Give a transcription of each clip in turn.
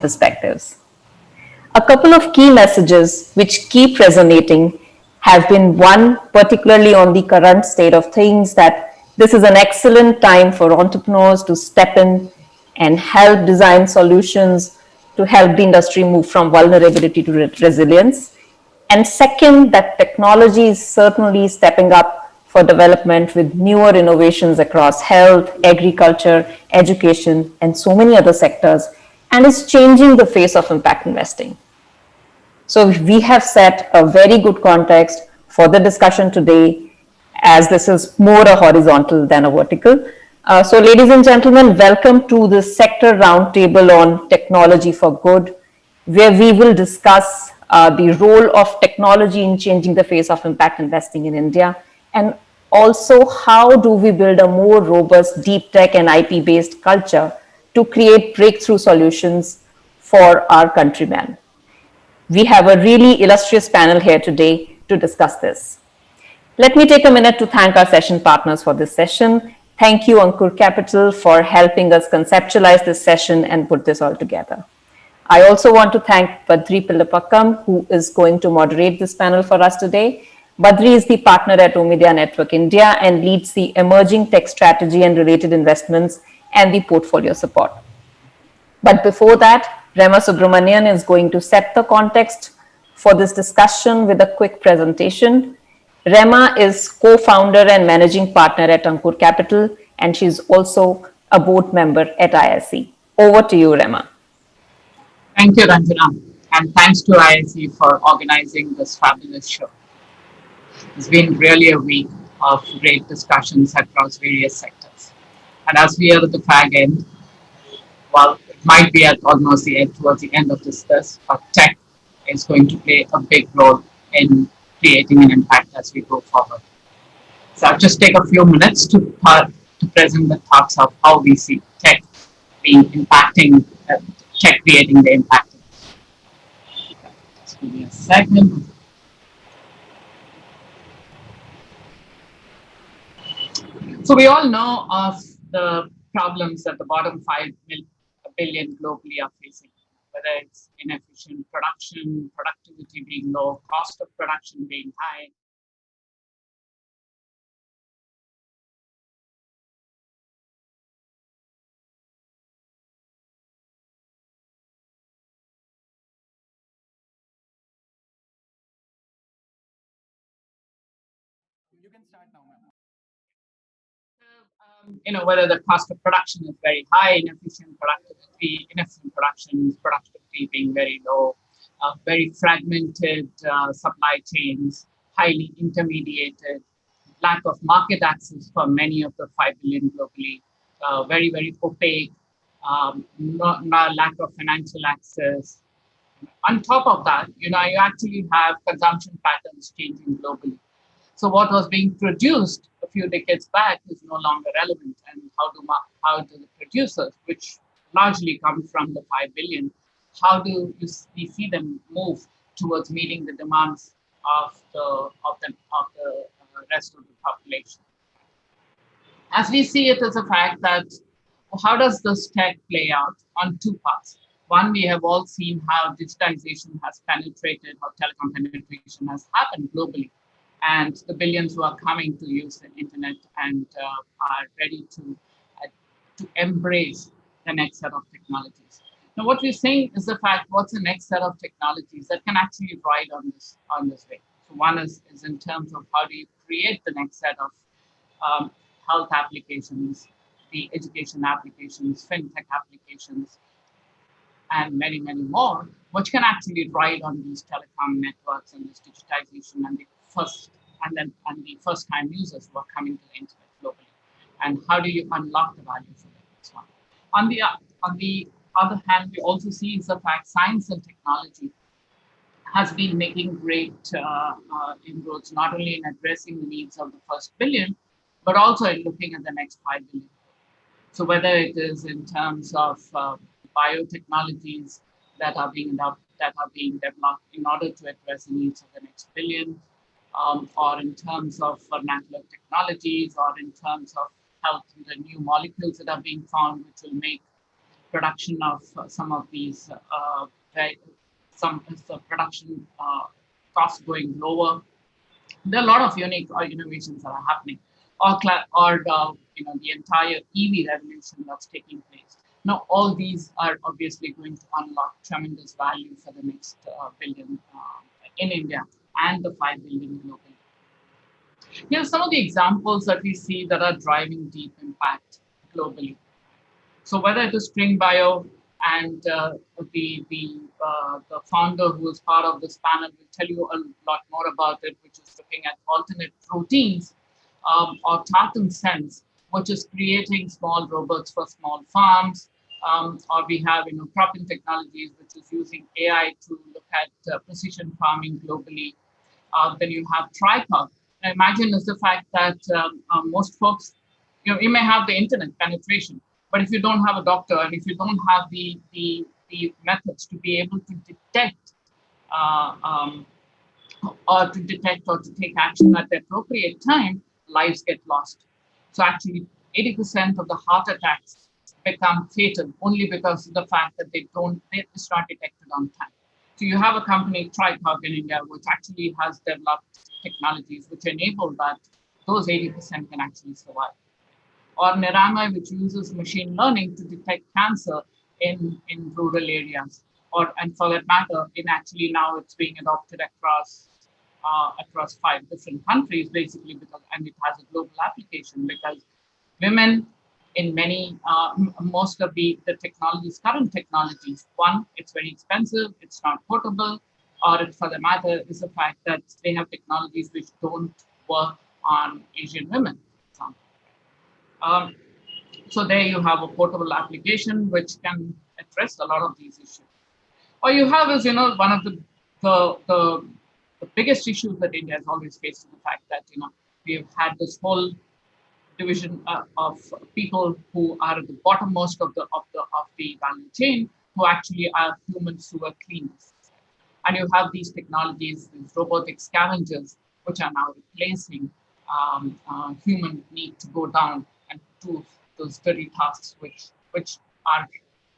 perspectives. A couple of key messages which keep resonating have been one, particularly on the current state of things, that this is an excellent time for entrepreneurs to step in and help design solutions to help the industry move from vulnerability to resilience. And second, that technology is certainly stepping up for development with newer innovations across health, agriculture, education, and so many other sectors, and is changing the face of impact investing. So we have set a very good context for the discussion today, as this is more a horizontal than a vertical. So ladies and gentlemen, welcome to the sector roundtable on technology for good, where we will discuss the role of technology in changing the face of impact investing in India, and also how do we build a more robust deep tech and IP based culture to create breakthrough solutions for our countrymen. We have a really illustrious panel here today to discuss this. Let me take a minute to thank our session partners for this session. Thank you, Ankur Capital, for helping us conceptualize this session and put this all together. I also want to thank Badri Pillapakkam, who is going to moderate this panel for us today. Badri is the partner at Omidyar Network India and leads the emerging tech strategy and related investments and the portfolio support. But before that, Rema Subramanian is going to set the context for this discussion with a quick presentation. Rema is co-founder and managing partner at Ankur Capital, and she's also a board member at ISC. Over to you, Rema. Thank you, Ranjana, and thanks to ISC for organizing this fabulous show. It's been really a week of great discussions across various sectors. And as we are at the fag end, well, it might be at almost the end, towards the end of this, but tech is going to play a big role in creating an impact as we go forward. So I'll just take a few minutes to present the thoughts of how we see tech being impacting, tech creating the impact. Just give me a second. So we all know of the problems that the bottom 5 billion globally are facing, whether it's inefficient production, productivity being low, cost of production being high. You can start now, ma'am. Whether the cost of production is very high, inefficient productivity being very low, very fragmented supply chains, highly intermediated, lack of market access for many of the 5 billion globally, very, very opaque, lack of financial access. On top of that, you actually have consumption patterns changing globally. So what was being produced a few decades back is no longer relevant. And how do the producers, which largely come from the 5 billion, how do we see them move towards meeting the demands of the rest of the population? As we see it as a fact that how does this tech play out on two parts? One, we have all seen how digitization has penetrated, how telecom penetration has happened globally, and the billions who are coming to use the internet and are ready to embrace the next set of technologies. Now, what we're saying is the fact: what's the next set of technologies that can actually ride on this way? So, one is in terms of how do you create the next set of health applications, the education applications, fintech applications, and many, many more, which can actually ride on these telecom networks and this digitization and the first time users who are coming to the internet globally. And how do you unlock the value for them? This one. On the other hand, we also see is the fact science and technology has been making great inroads, not only in addressing the needs of the first billion, but also in looking at the next 5 billion. So whether it is in terms of biotechnologies that are being developed in order to address the needs of the next billion, or in terms of vernacular technologies, or in terms of health, the new molecules that are being found, which will make production of some of these, some the production costs going lower. There are a lot of unique innovations that are happening, or the entire EV revolution that's taking place. Now, all these are obviously going to unlock tremendous value for the next billion in India and the 5 billion globally. Some of the examples that we see that are driving deep impact globally. So whether it is Spring Bio and the founder who is part of this panel will tell you a lot more about it, which is looking at alternate proteins, or tartan sense, which is creating small robots for small farms. Or we have cropping technologies, which is using AI to look at precision farming globally. Then you have tripod. Imagine is the fact that most folks, you may have the internet penetration, but if you don't have a doctor and if you don't have the methods to be able to detect uh, um, or to take action at the appropriate time, lives get lost. So actually, 80% of the heart attacks become fatal only because of the fact that it's not detected on time. So you have a company, Tricog in India, which actually has developed technologies which enable that those 80% can actually survive. Or Niramai, which uses machine learning to detect cancer in rural areas. And for that matter, in actually now it's being adopted across 5 different countries, basically and it has a global application because women in most of the technologies, current technologies, one, it's very expensive, it's not portable, or for the matter is the fact that they have technologies which don't work on Asian women. Um, so there you have a portable application which can address a lot of these issues. Or you have is, one of the, the, the biggest issues that India has always faced is the fact that, we've had this whole division of people who are at the bottommost of the value chain, who actually are humans who are cleaners. And you have these technologies, these robotic scavengers, which are now replacing human need to go down and do those dirty tasks, are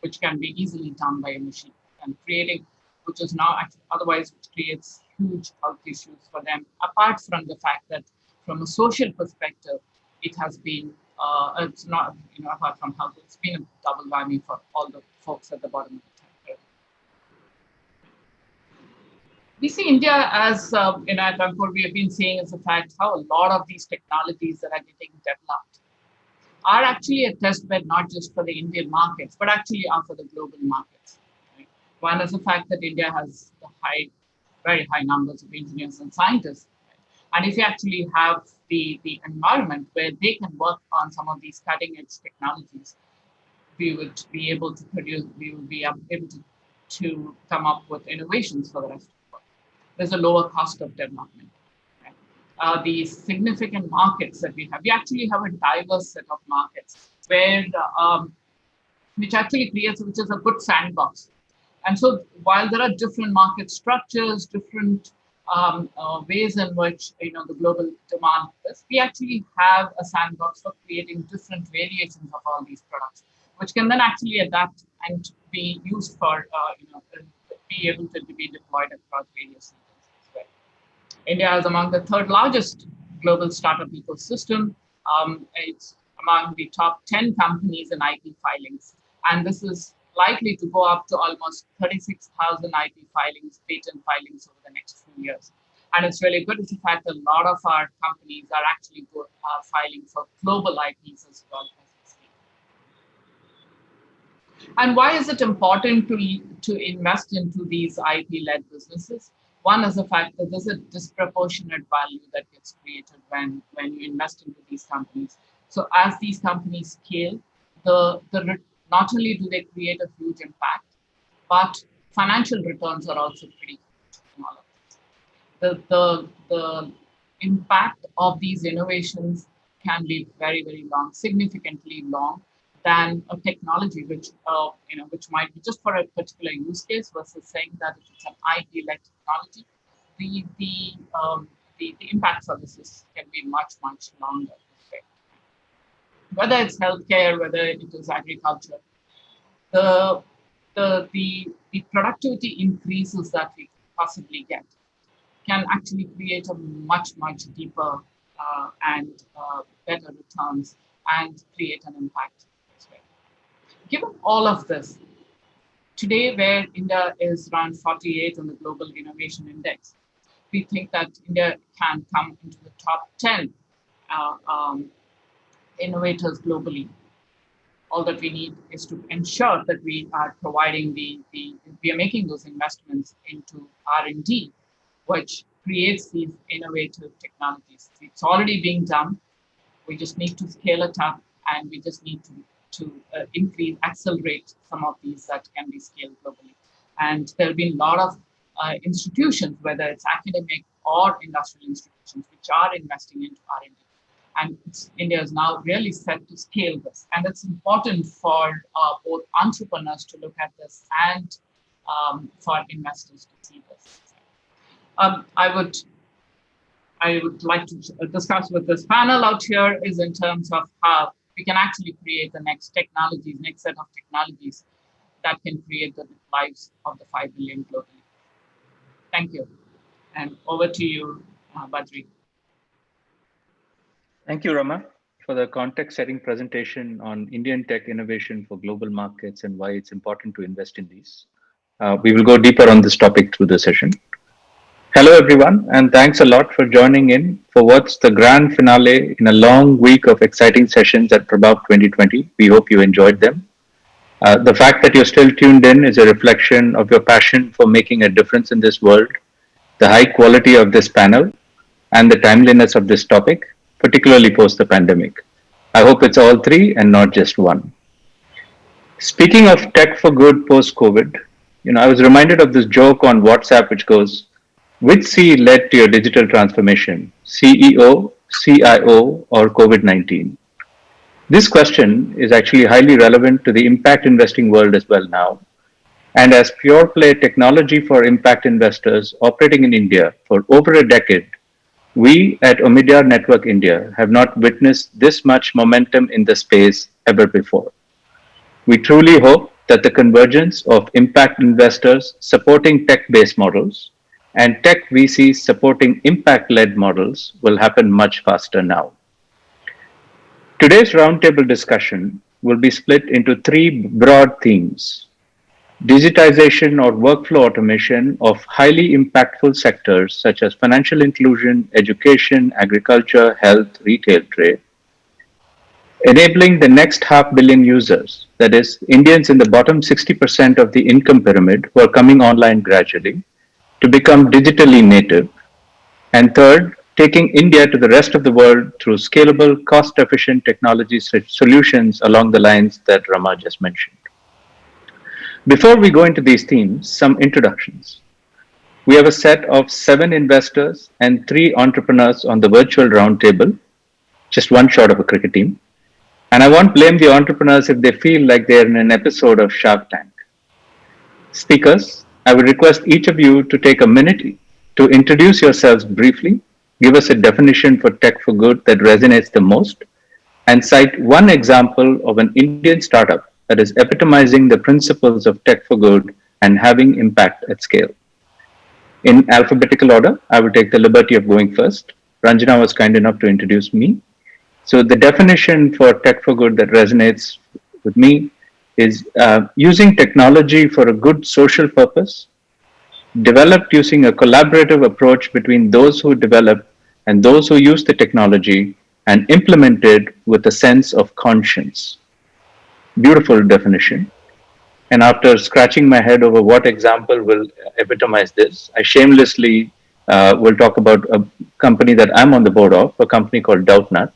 which can be easily done by a machine, and creating, which is now actually otherwise, which creates huge health issues for them. Apart from the fact that, from a social perspective, it has been it's not apart from health, it's been a double whammy for all the folks at the bottom of the pyramid. We see India as, at Ankur, we have been seeing as a fact how a lot of these technologies that are getting developed are actually a test bed, not just for the Indian markets, but actually are for the global markets. Right? One is the fact that India has very high numbers of engineers and scientists. Right? And if you actually have the environment where they can work on some of these cutting edge technologies, we would be able to come up with innovations for the rest of the world. There's a lower cost of development. Right? The significant markets that we actually have a diverse set of markets where, which actually creates, which is a good sandbox. And so while there are different market structures, different ways in which the global demand is, we actually have a sandbox for creating different variations of all these products, which can then actually adapt and be used for be able to be deployed across various regions as well. India is among the third largest global startup ecosystem. It's among the top 10 companies in IP filings. And this is likely to go up to almost 36,000 IP filings, patent filings over the next few years. And it's really good is the fact that a lot of our companies are actually filing for global IPs as well as we speak. And why is it important to invest into these IP-led businesses? One is the fact that there's a disproportionate value that gets created when you invest into these companies. So as these companies scale, not only do they create a huge impact, but financial returns are also pretty huge in all of this. The impact of these innovations can be very, very long, significantly long than a technology which might be just for a particular use case, versus saying that if it's an IP-led technology, the impact for this can be much, much longer. Whether it's healthcare, whether it is agriculture, the the productivity increases that we possibly get can actually create a much deeper and better returns and create an impact as well. Given all of this, today where India is around 48 on the Global Innovation Index, we think that India can come into the top 10 innovators globally. All that we need is to ensure that we are providing we are making those investments into R&D, which creates these innovative technologies. It's already being done. We just need to scale it up, and we just need to increase, accelerate some of these that can be scaled globally. And there have been a lot of institutions, whether it's academic or industrial institutions, which are investing into R&D. And India is now really set to scale this. And it's important for both entrepreneurs to look at this and for investors to see this. Um, I would I would like to discuss with this panel out here is in terms of how we can actually create the next set of technologies that can create the lives of the 5 billion globally. Thank you. And over to you, Badri. Thank you, Rama, for the context-setting presentation on Indian tech innovation for global markets and why it's important to invest in these. We will go deeper on this topic through the session. Hello, everyone, and thanks a lot for joining in for what's the grand finale in a long week of exciting sessions at Prabhav 2020. We hope you enjoyed them. The fact that you're still tuned in is a reflection of your passion for making a difference in this world, the high quality of this panel, and the timeliness of this topic, particularly post the pandemic. I hope it's all three and not just one. Speaking of tech for good post COVID, I was reminded of this joke on WhatsApp which goes, which C led to your digital transformation, CEO, CIO, or COVID 19? This question is actually highly relevant to the impact investing world as well now. And as pure play technology for impact investors operating in India for over a decade, we at Omidyar Network India have not witnessed this much momentum in the space ever before. We truly hope that the convergence of impact investors supporting tech-based models and tech VCs supporting impact-led models will happen much faster now. Today's roundtable discussion will be split into three broad themes: digitization or workflow automation of highly impactful sectors such as financial inclusion, education, agriculture, health, retail, trade; enabling the next 500 million users, that is, Indians in the bottom 60% of the income pyramid who are coming online gradually, to become digitally native; and third, taking India to the rest of the world through scalable, cost-efficient technology solutions along the lines that Rama just mentioned. Before we go into these themes, some introductions. We have a set of 7 investors and 3 entrepreneurs on the virtual roundtable, just one short of a cricket team. And I won't blame the entrepreneurs if they feel like they're in an episode of Shark Tank. Speakers, I would request each of you to take a minute to introduce yourselves briefly, give us a definition for tech for good that resonates the most, and cite one example of an Indian startup that is epitomizing the principles of tech for good and having impact at scale. In alphabetical order, I will take the liberty of going first. Ranjana was kind enough to introduce me. So the definition for tech for good that resonates with me is using technology for a good social purpose, developed using a collaborative approach between those who develop and those who use the technology, and implemented with a sense of conscience. Beautiful definition. And after scratching my head over what example will epitomize this, I shamelessly will talk about a company that I'm on the board of, a company called Doubtnut,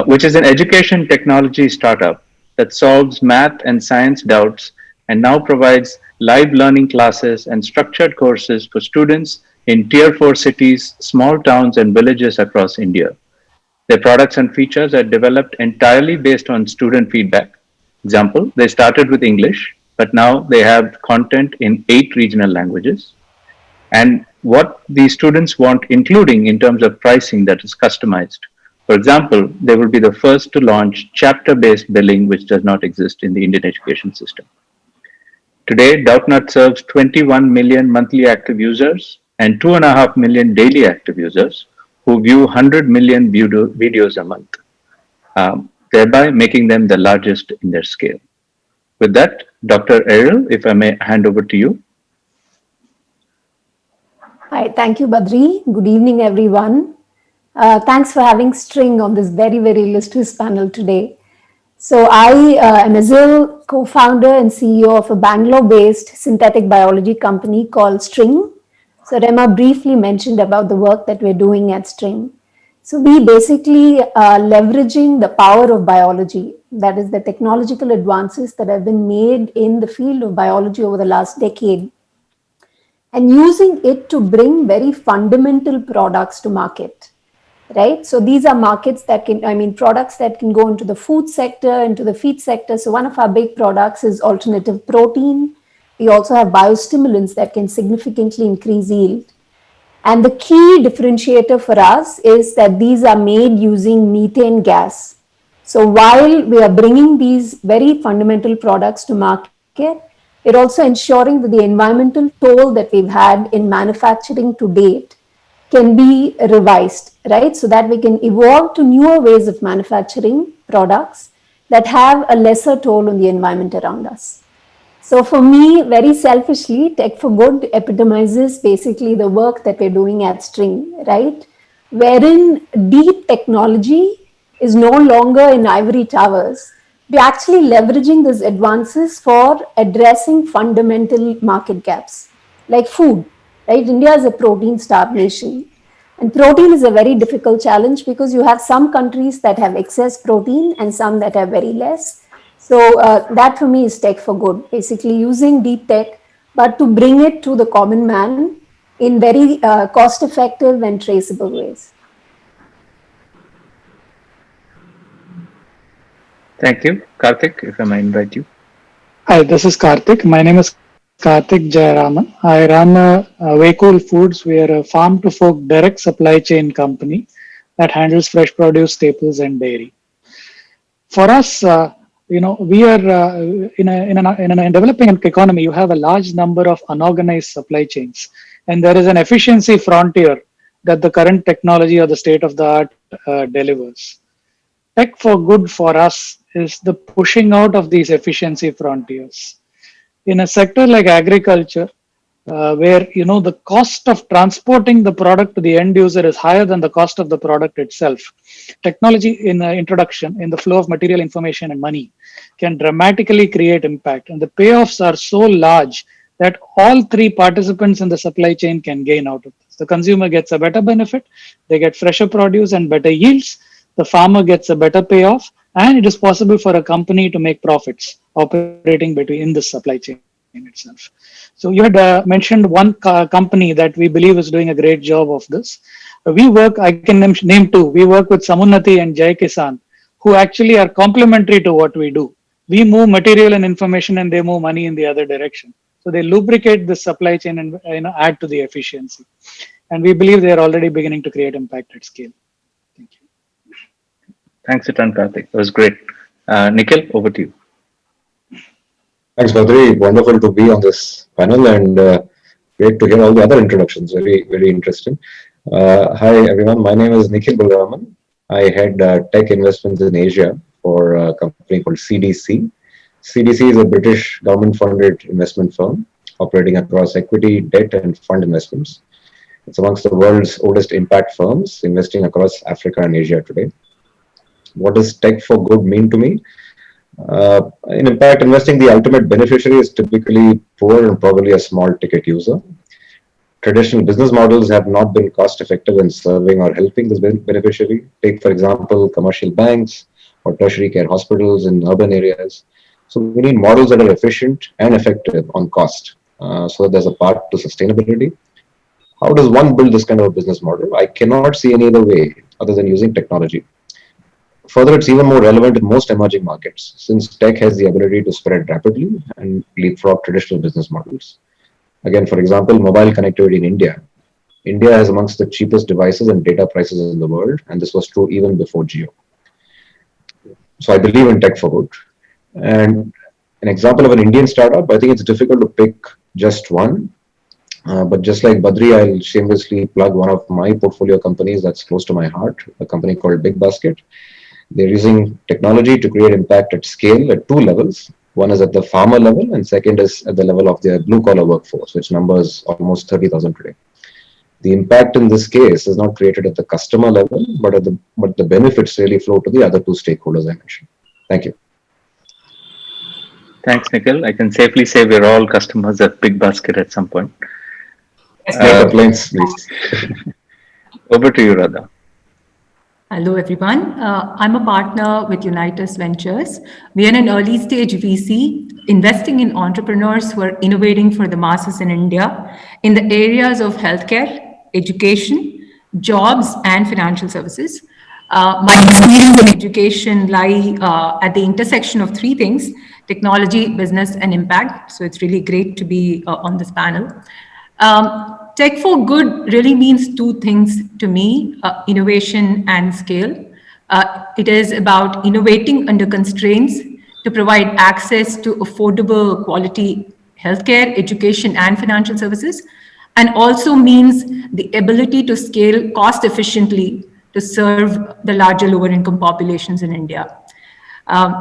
which is an education technology startup that solves math and science doubts and now provides live learning classes and structured courses for students in Tier 4 cities, small towns, and villages across India. Their products and features are developed entirely based on student feedback. Example, they started with English, but now they have content in 8 regional languages. And what the students want, including in terms of pricing that is customized, For example, they will be the first to launch chapter-based billing, which does not exist in the Indian education system. Today, Doubtnut serves 21 million monthly active users and 2.5 million daily active users who view 100 million videos a month, thereby making them the largest in their scale. With that, Dr. Errol, if I may hand over to you. Hi, thank you, Badri. Good evening, everyone. Thanks for having String on this very, very illustrious panel today. So I am Azil, co-founder and CEO of a Bangalore-based synthetic biology company called String. So Rema briefly mentioned about the work that we're doing at String. So we basically leveraging the power of biology, that is the technological advances that have been made in the field of biology over the last decade, and using it to bring very fundamental products to market, right? So these are markets that can, products that can go into the food sector, into the feed sector. So one of our big products is alternative protein. We also have biostimulants that can significantly increase yield. And the key differentiator for us is that these are made using methane gas. So while we are bringing these very fundamental products to market, we're also ensuring that the environmental toll that we've had in manufacturing to date can be revised, right? So that we can evolve to newer ways of manufacturing products that have a lesser toll on the environment around us. So for me, very selfishly, Tech for Good epitomizes basically the work that we're doing at String, right? Wherein deep technology is no longer in ivory towers. We're actually leveraging these advances for addressing fundamental market gaps, like food, right? India is a protein-starved nation. And protein is a very difficult challenge because you have some countries that have excess protein and some that have very less. So that for me is Tech for Good, basically using deep tech, but to bring it to the common man in very cost-effective and traceable ways. Thank you. Karthik, if I may invite you. Hi, this is Karthik. My name is Karthik Jayaraman. I run Waycool Foods. We are a farm to fork direct supply chain company that handles fresh produce, staples, and dairy. For us, we are in a developing economy. You have a large number of unorganized supply chains, and there is an efficiency frontier that the current technology or the state of the art delivers. Tech for Good for us is the pushing out of these efficiency frontiers. In a sector like agriculture, where the cost of transporting the product to the end user is higher than the cost of the product itself, technology in the introduction, in the flow of material, information, and money can dramatically create impact. And the payoffs are so large that all three participants in the supply chain can gain out of this. The consumer gets a better benefit, they get fresher produce and better yields, the farmer gets a better payoff, and it is possible for a company to make profits operating between in the supply chain itself. So you had mentioned one company that we believe is doing a great job of this. I can name two. We work with Samunnati and Jai Kisan, who actually are complementary to what we do. We move material and information and they move money in the other direction. So they lubricate the supply chain and add to the efficiency. And we believe they are already beginning to create impact at scale. Thank you. Thanks a ton, Karthik. That was great. Nikhil, over to you. Thanks, Badri. Wonderful to be on this panel and great to hear all the other introductions. Very, very interesting. Hi, everyone. My name is Nikhil Jayaraman. I head tech investments in Asia for a company called CDC. CDC is a British government-funded investment firm operating across equity, debt, and fund investments. It's amongst the world's oldest impact firms, investing across Africa and Asia today. What does Tech for Good mean to me? In impact investing, the ultimate beneficiary is typically poor and probably a small ticket user. Traditional business models have not been cost effective in serving or helping this beneficiary. Take, for example, commercial banks or tertiary care hospitals in urban areas. So we need models that are efficient and effective on cost, so that there's a path to sustainability. How does one build this kind of a business model? I cannot see any other way other than using technology. Further, it's even more relevant in most emerging markets, since tech has the ability to spread rapidly and leapfrog traditional business models. Again, for example, mobile connectivity in India India has amongst the cheapest devices and data prices in the world, and this was true even before Geo. So I believe in tech for good. And an example of an Indian startup, I think it's difficult to pick just one. But just like Badri, I'll shamelessly plug one of my portfolio companies that's close to my heart, a company called Big Basket. They're using technology to create impact at scale at two levels. One is at the farmer level, and second is at the level of their blue collar workforce, which numbers almost 30,000 today. The impact in this case is not created at the customer level, but the benefits really flow to the other two stakeholders I mentioned. Thank you. Thanks, Nikhil. I can safely say we're all customers at Big Basket at some point. No complaints, please. Over to you, Radha. Hello, everyone. I'm a partner with Unitas Ventures. We are an early stage VC investing in entrepreneurs who are innovating for the masses in India in the areas of healthcare, education, jobs, and financial services. My experience in education lie at the intersection of three things: technology, business, and impact. So it's really great to be on this panel. Tech for good really means two things to me, innovation and scale. It is about innovating under constraints to provide access to affordable quality healthcare, education, and financial services, and also means the ability to scale cost efficiently to serve the larger lower income populations in India.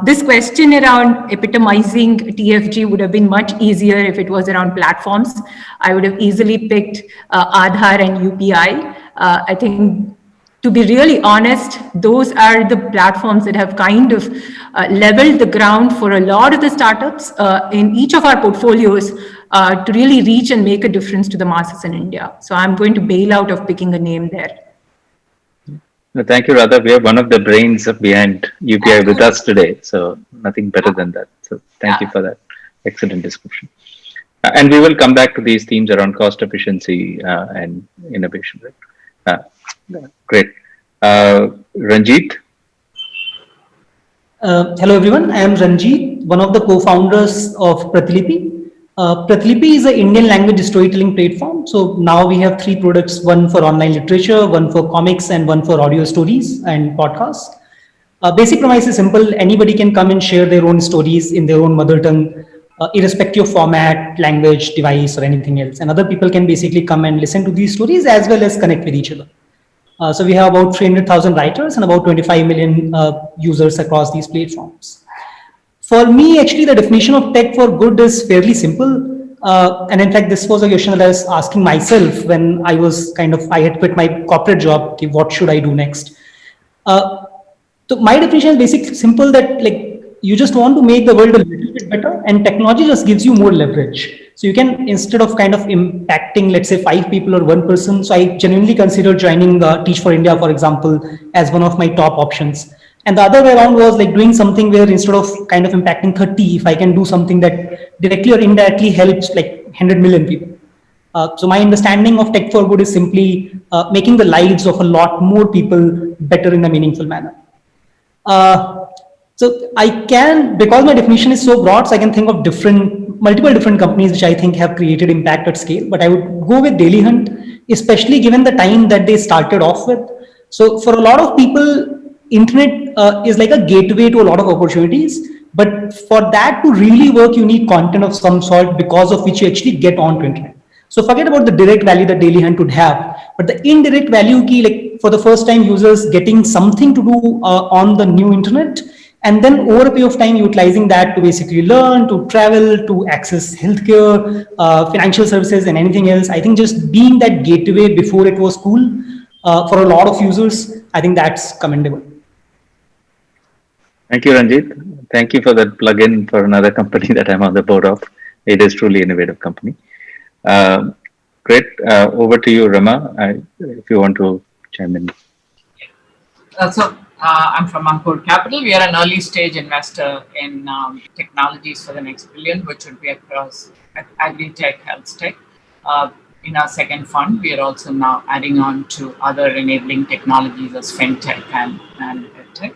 This question around epitomizing TFG would have been much easier if it was around platforms. I would have easily picked Aadhaar and UPI. I think, to be really honest, those are the platforms that have kind of leveled the ground for a lot of the startups in each of our portfolios to really reach and make a difference to the masses in India. So I'm going to bail out of picking a name there. Thank you, Radha. We have one of the brains behind UPI with us today, so nothing better than that. So thank you for that excellent description. And we will come back to these themes around cost efficiency and innovation. Right? Great. Ranjit? Hello, everyone. I am Ranjit, one of the co-founders of Pratilipi. Pratilipi is an Indian language storytelling platform. So now we have three products, one for online literature, one for comics, and one for audio stories and podcasts. Basic premise is simple. Anybody can come and share their own stories in their own mother tongue, irrespective of format, language, device, or anything else. And other people can basically come and listen to these stories as well as connect with each other. So we have about 300,000 writers and about 25 million users across these platforms. For me, actually, the definition of tech for good is fairly simple. And in fact, this was a question that I was asking myself when I had quit my corporate job. Okay, what should I do next? So my definition is basically simple, that you just want to make the world a little bit better, and technology just gives you more leverage. So you can, instead of impacting, let's say 5 people or 1 person. So I genuinely consider joining Teach for India, for example, as one of my top options. And the other way around was doing something where instead of impacting 30, if I can do something that directly or indirectly helps 100 million people. So my understanding of tech for good is simply making the lives of a lot more people better in a meaningful manner. So I can, because my definition is so broad, so I can think of multiple different companies which I think have created impact at scale. But I would go with Daily Hunt, especially given the time that they started off with. So for a lot of people, internet is like a gateway to a lot of opportunities. But for that to really work, you need content of some sort, because of which you actually get onto internet. So forget about the direct value that Daily Hunt would have, but the indirect value key, for the first time users getting something to do on the new internet, and then over a period of time utilizing that to basically learn, to travel, to access healthcare, financial services, and anything else. I think just being that gateway before it was cool for a lot of users, I think that's commendable. Thank you, Ranjit. Thank you for that plug-in for another company that I'm on the board of. It is truly innovative company. Great. Over to you, Rama, if you want to chime in. I'm from Ankur Capital. We are an early stage investor in technologies for the next billion, which would be across agri-tech, health tech. In our second fund, we are also now adding on to other enabling technologies as fintech and edtech.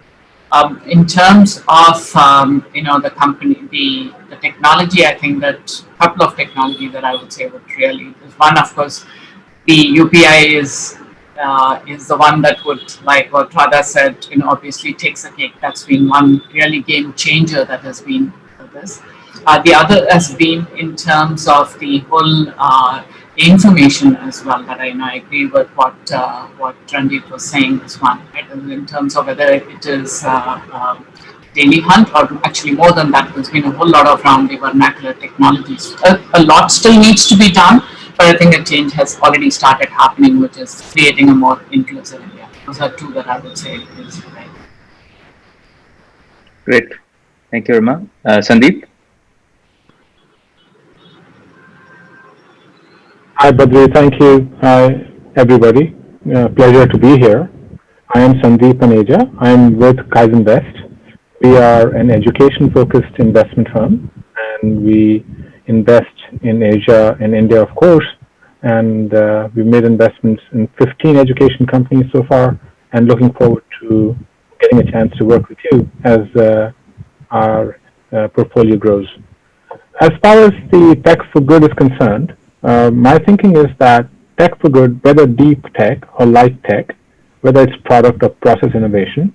In terms of the company, the technology, I think that a couple of technologies that I would say would really is one, of course, the UPI is the one that would, like what Radha said, obviously takes the cake. That's been one really game changer that has been this. The other has been in terms of the whole information as well. That I agree with what Ranjit was saying. This one, right? In terms of whether it is daily hunt or actually more than that, there's been a whole lot of around the vernacular technologies. A lot still needs to be done, but I think a change has already started happening, which is creating a more inclusive India. Those are two that I would say is right. Great. Thank you, Rama. Sandeep? Hi, Badri. Thank you. Hi, everybody. Pleasure to be here. I am Sandeep Aneja. I am with Kaizen West. We are an education-focused investment firm, and we invest in Asia and India, of course. And we've made investments in 15 education companies so far, and looking forward to getting a chance to work with you as our portfolio grows. As far as the tech for good is concerned, my thinking is that tech for good, whether deep tech or light tech, whether it's product or process innovation,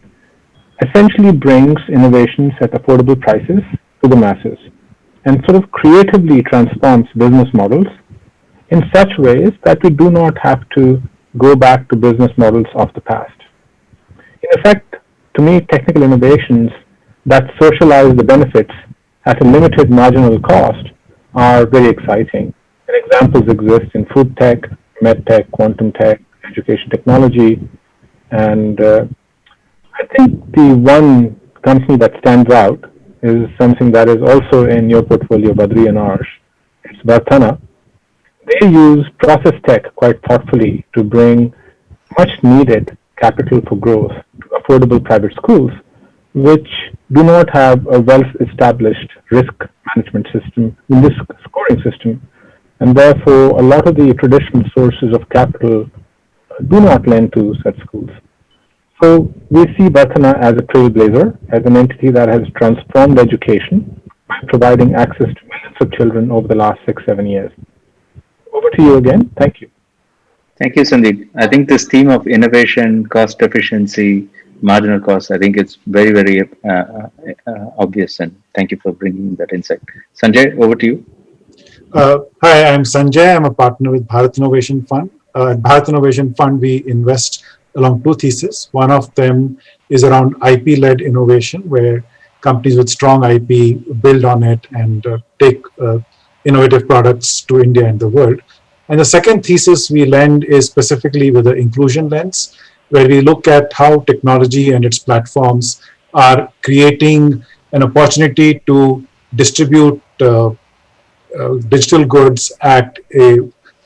essentially brings innovations at affordable prices to the masses and sort of creatively transforms business models in such ways that we do not have to go back to business models of the past. In effect, to me, technical innovations that socialize the benefits at a limited marginal cost are very exciting. And examples exist in food tech, med tech, quantum tech, education technology, and I think the one company that stands out is something that is also in your portfolio, Badri and ours. It's Varthana. They use process tech quite thoughtfully to bring much needed capital for growth to affordable private schools, which do not have a well-established risk management system, risk scoring system, and therefore a lot of the traditional sources of capital do not lend to such schools. So we see Varthana as a trailblazer, as an entity that has transformed education by providing access to millions of children over the last 6-7 years. Over to you again. Thank you. Thank you, Sandeep. I think this theme of innovation, cost efficiency, marginal cost, I think it's very, very obvious. And thank you for bringing that insight. Sanjay, over to you. Hi, I'm Sanjay. I'm a partner with Bharat Innovation Fund. At Bharat Innovation Fund, we invest along two theses. One of them is around IP-led innovation, where companies with strong IP build on it and take innovative products to India and the world. And the second thesis we lend is specifically with the inclusion lens, where we look at how technology and its platforms are creating an opportunity to distribute digital goods at a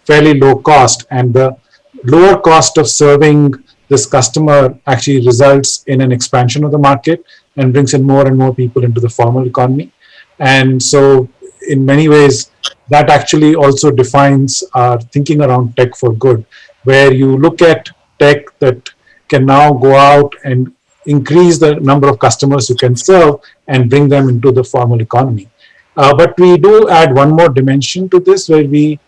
fairly low cost, and the lower cost of serving this customer actually results in an expansion of the market and brings in more and more people into the formal economy. And so in many ways, that actually also defines our thinking around tech for good, where you look at tech that can now go out and increase the number of customers you can serve and bring them into the formal economy. But we do add one more dimension to this, where we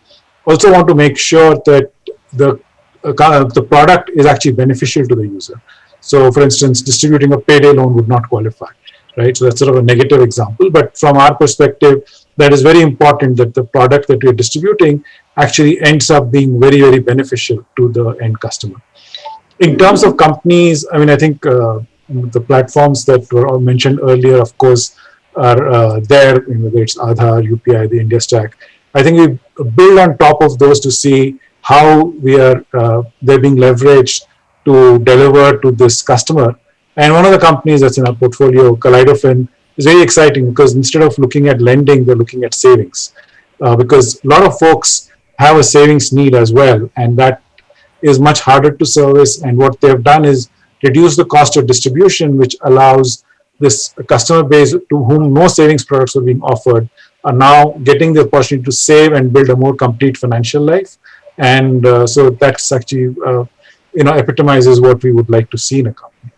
also want to make sure that the product is actually beneficial to the user. So, for instance, distributing a payday loan would not qualify, right? So that's sort of a negative example. But from our perspective, that is very important that the product that we're distributing actually ends up being very, very beneficial to the end customer. In terms of companies, I mean, I think the platforms that were all mentioned earlier, of course, are there, whether it's Aadhaar, UPI, the India Stack. I think we build on top of those to see how we are they're being leveraged to deliver to this customer. And one of the companies that's in our portfolio, Kaleidofin, is very exciting because instead of looking at lending, they're looking at savings. Because a lot of folks have a savings need as well, and that is much harder to service. And what they've done is reduce the cost of distribution, which allows this customer base to whom no savings products are being offered are now getting the opportunity to save and build a more complete financial life. And so that's actually, epitomizes what we would like to see in a company.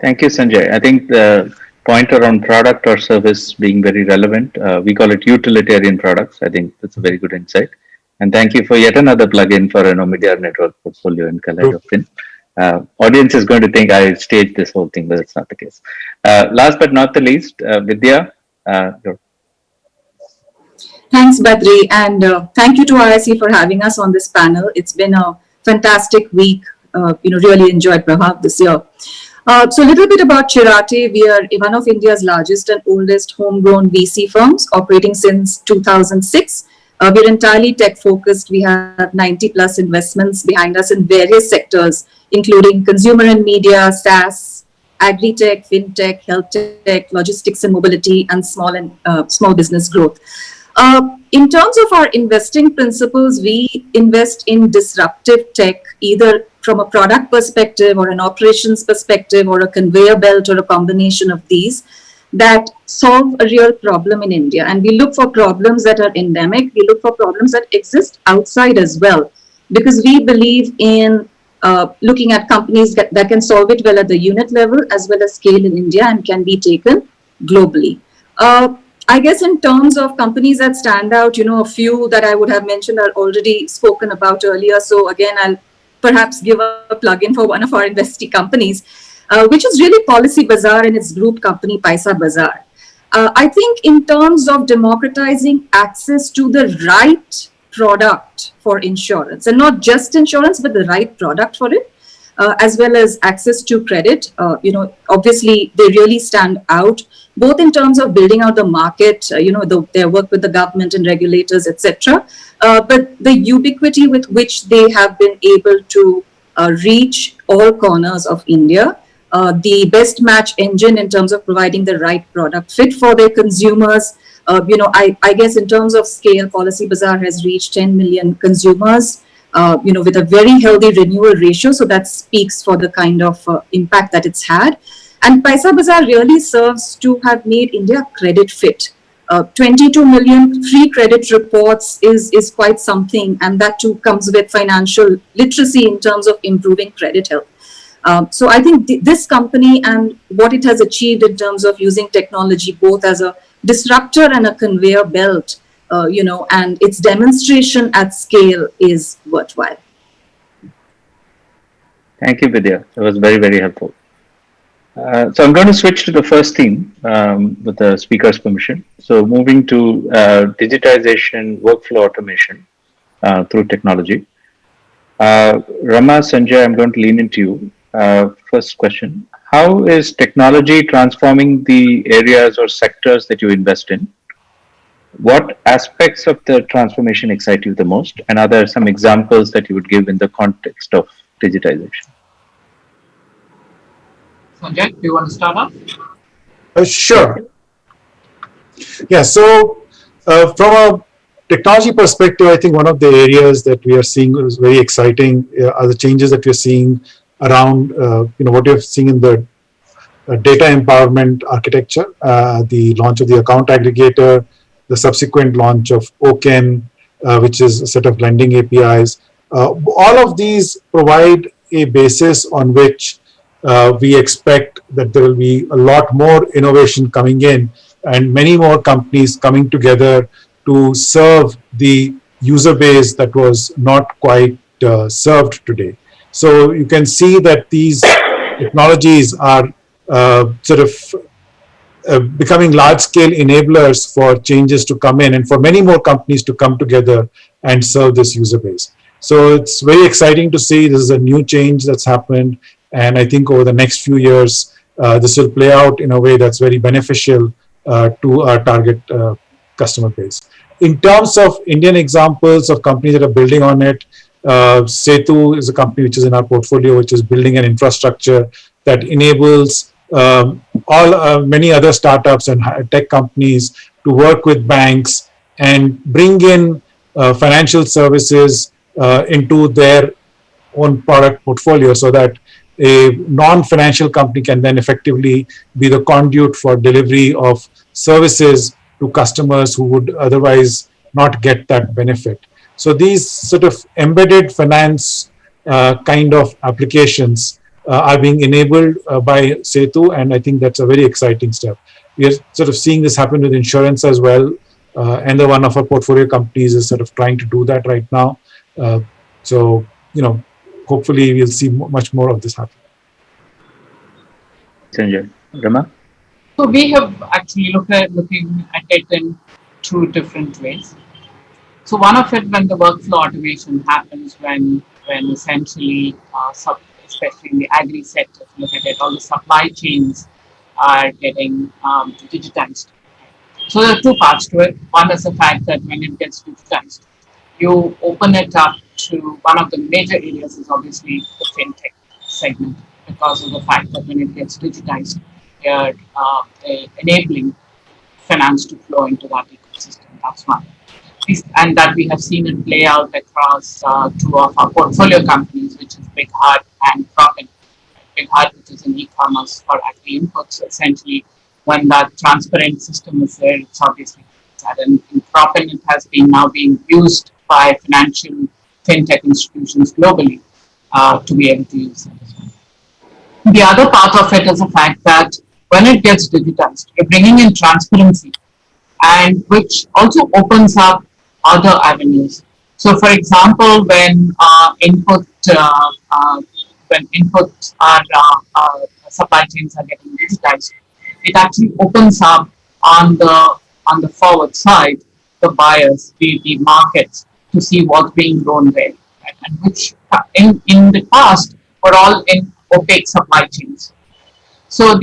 Thank you, Sanjay. I think the point around product or service being very relevant, we call it utilitarian products. I think that's a very good insight. And thank you for yet another plugin for an Omidyar network portfolio in Kaleidofin. Audience is going to think I staged this whole thing, but it's not the case. Last but not the least, Vidya. Thanks, Badri, and thank you to RIC for having us on this panel. It's been a fantastic week. Really enjoyed Prabhav this year. So a little bit about Curated. We are one of India's largest and oldest homegrown VC firms, operating since 2006. We're entirely tech-focused. We have 90 plus investments behind us in various sectors, including consumer and media, SaaS, agri-tech, fintech, health tech, logistics and mobility, and small business growth. In terms of our investing principles, we invest in disruptive tech, either from a product perspective or an operations perspective or a conveyor belt or a combination of these that solve a real problem in India. And we look for problems that are endemic. We look for problems that exist outside as well, because we believe in looking at companies that can solve it well at the unit level as well as scale in India and can be taken globally. I guess in terms of companies that stand out, a few that I would have mentioned are already spoken about earlier. So again, I'll perhaps give a plug-in for one of our investee companies, which is really Policy Bazaar and its group company, Paisa Bazaar. I think in terms of democratizing access to the right product for insurance, and not just insurance, but the right product for it, as well as access to credit, obviously they really stand out, both in terms of building out the market, their work with the government and regulators, etc. But the ubiquity with which they have been able to reach all corners of India, the best match engine in terms of providing the right product fit for their consumers. I guess in terms of scale, Policy Bazaar has reached 10 million consumers, with a very healthy renewal ratio. So that speaks for the kind of impact that it's had. And Paisa Bazaar really serves to have made India credit fit. 22 million free credit reports is quite something, and that too comes with financial literacy in terms of improving credit health. So I think this company and what it has achieved in terms of using technology both as a disruptor and a conveyor belt, and its demonstration at scale is worthwhile. Thank you, Vidya. That was very, very helpful. So I'm going to switch to the first theme with the speaker's permission. So moving to digitization, workflow automation through technology. Rama, Sanjay, I'm going to lean into you. First question. How is technology transforming the areas or sectors that you invest in? What aspects of the transformation excite you the most? And are there some examples that you would give in the context of digitization? Sanjay, do you want to start off? Sure. Yeah, so from a technology perspective, I think one of the areas that we are seeing is very exciting are the changes that we're seeing around, what you're seeing in the data empowerment architecture, the launch of the account aggregator, the subsequent launch of OCEN, which is a set of lending APIs. All of these provide a basis on which we expect that there will be a lot more innovation coming in and many more companies coming together to serve the user base that was not quite served today. So you can see that these technologies are becoming large-scale enablers for changes to come in and for many more companies to come together and serve this user base. So it's very exciting to see this is a new change that's happened. And I think over the next few years, this will play out in a way that's very beneficial to our target customer base. In terms of Indian examples of companies that are building on it, Setu is a company which is in our portfolio, which is building an infrastructure that enables many other startups and tech companies to work with banks and bring in financial services into their own product portfolio so that a non-financial company can then effectively be the conduit for delivery of services to customers who would otherwise not get that benefit. So these sort of embedded finance kind of applications are being enabled by Setu, and I think that's a very exciting step. We are sort of seeing this happen with insurance as well. Another one of our portfolio companies is sort of trying to do that right now. So, hopefully we'll see much more of this happen. Sanjay. Rama? So we have actually looking at it in two different ways. So one of it, when the workflow automation happens, when essentially, especially in the agri sector, if you look at it, all the supply chains are getting digitized. So there are two parts to it. One is the fact that when it gets digitized, you open it up to one of the major areas is obviously the fintech segment, because of the fact that when it gets digitized, they're enabling finance to flow into that ecosystem. That's one. And that we have seen it play out across two of our portfolio companies, which is Big Heart and Profit. Big Heart, which is an e-commerce for agri inputs. Essentially, when that transparent system is there, it's obviously that. And in Profit, it has been now being used by financial fintech institutions globally to be able to use it as well. The other part of it is the fact that when it gets digitized, you're bringing in transparency, and which also opens up other avenues. So, for example, when inputs are supply chains are getting digitized, it actually opens up on the forward side the buyers, the markets, to see what's being grown where, right? And which in the past were all in opaque supply chains. So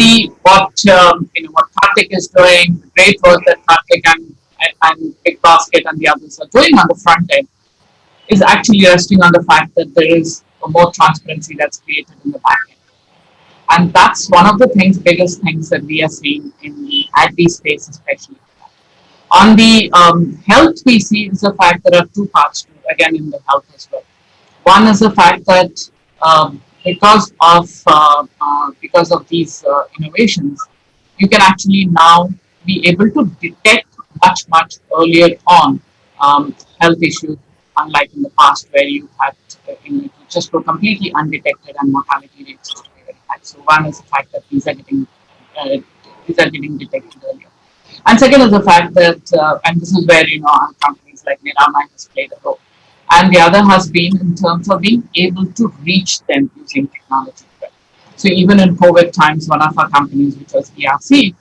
what Karthik is doing, the great work that Karthik and Big Basket and the others are doing on the front end is actually resting on the fact that there is a more transparency that's created in the back end. And that's one of the biggest things that we are seeing in the agri space, especially. On the health, we see is the fact there are two parts to it, again in the health as well. One is the fact that because of these innovations, you can actually now be able to detect much earlier on health issues, unlike in the past where you had just go completely undetected and mortality rates used to be very high. So one is the fact that these are getting detected earlier. And second is the fact that, and this is where our companies like Nirama has played a role. And the other has been in terms of being able to reach them using technology. So even in COVID times, one of our companies, which was ERC,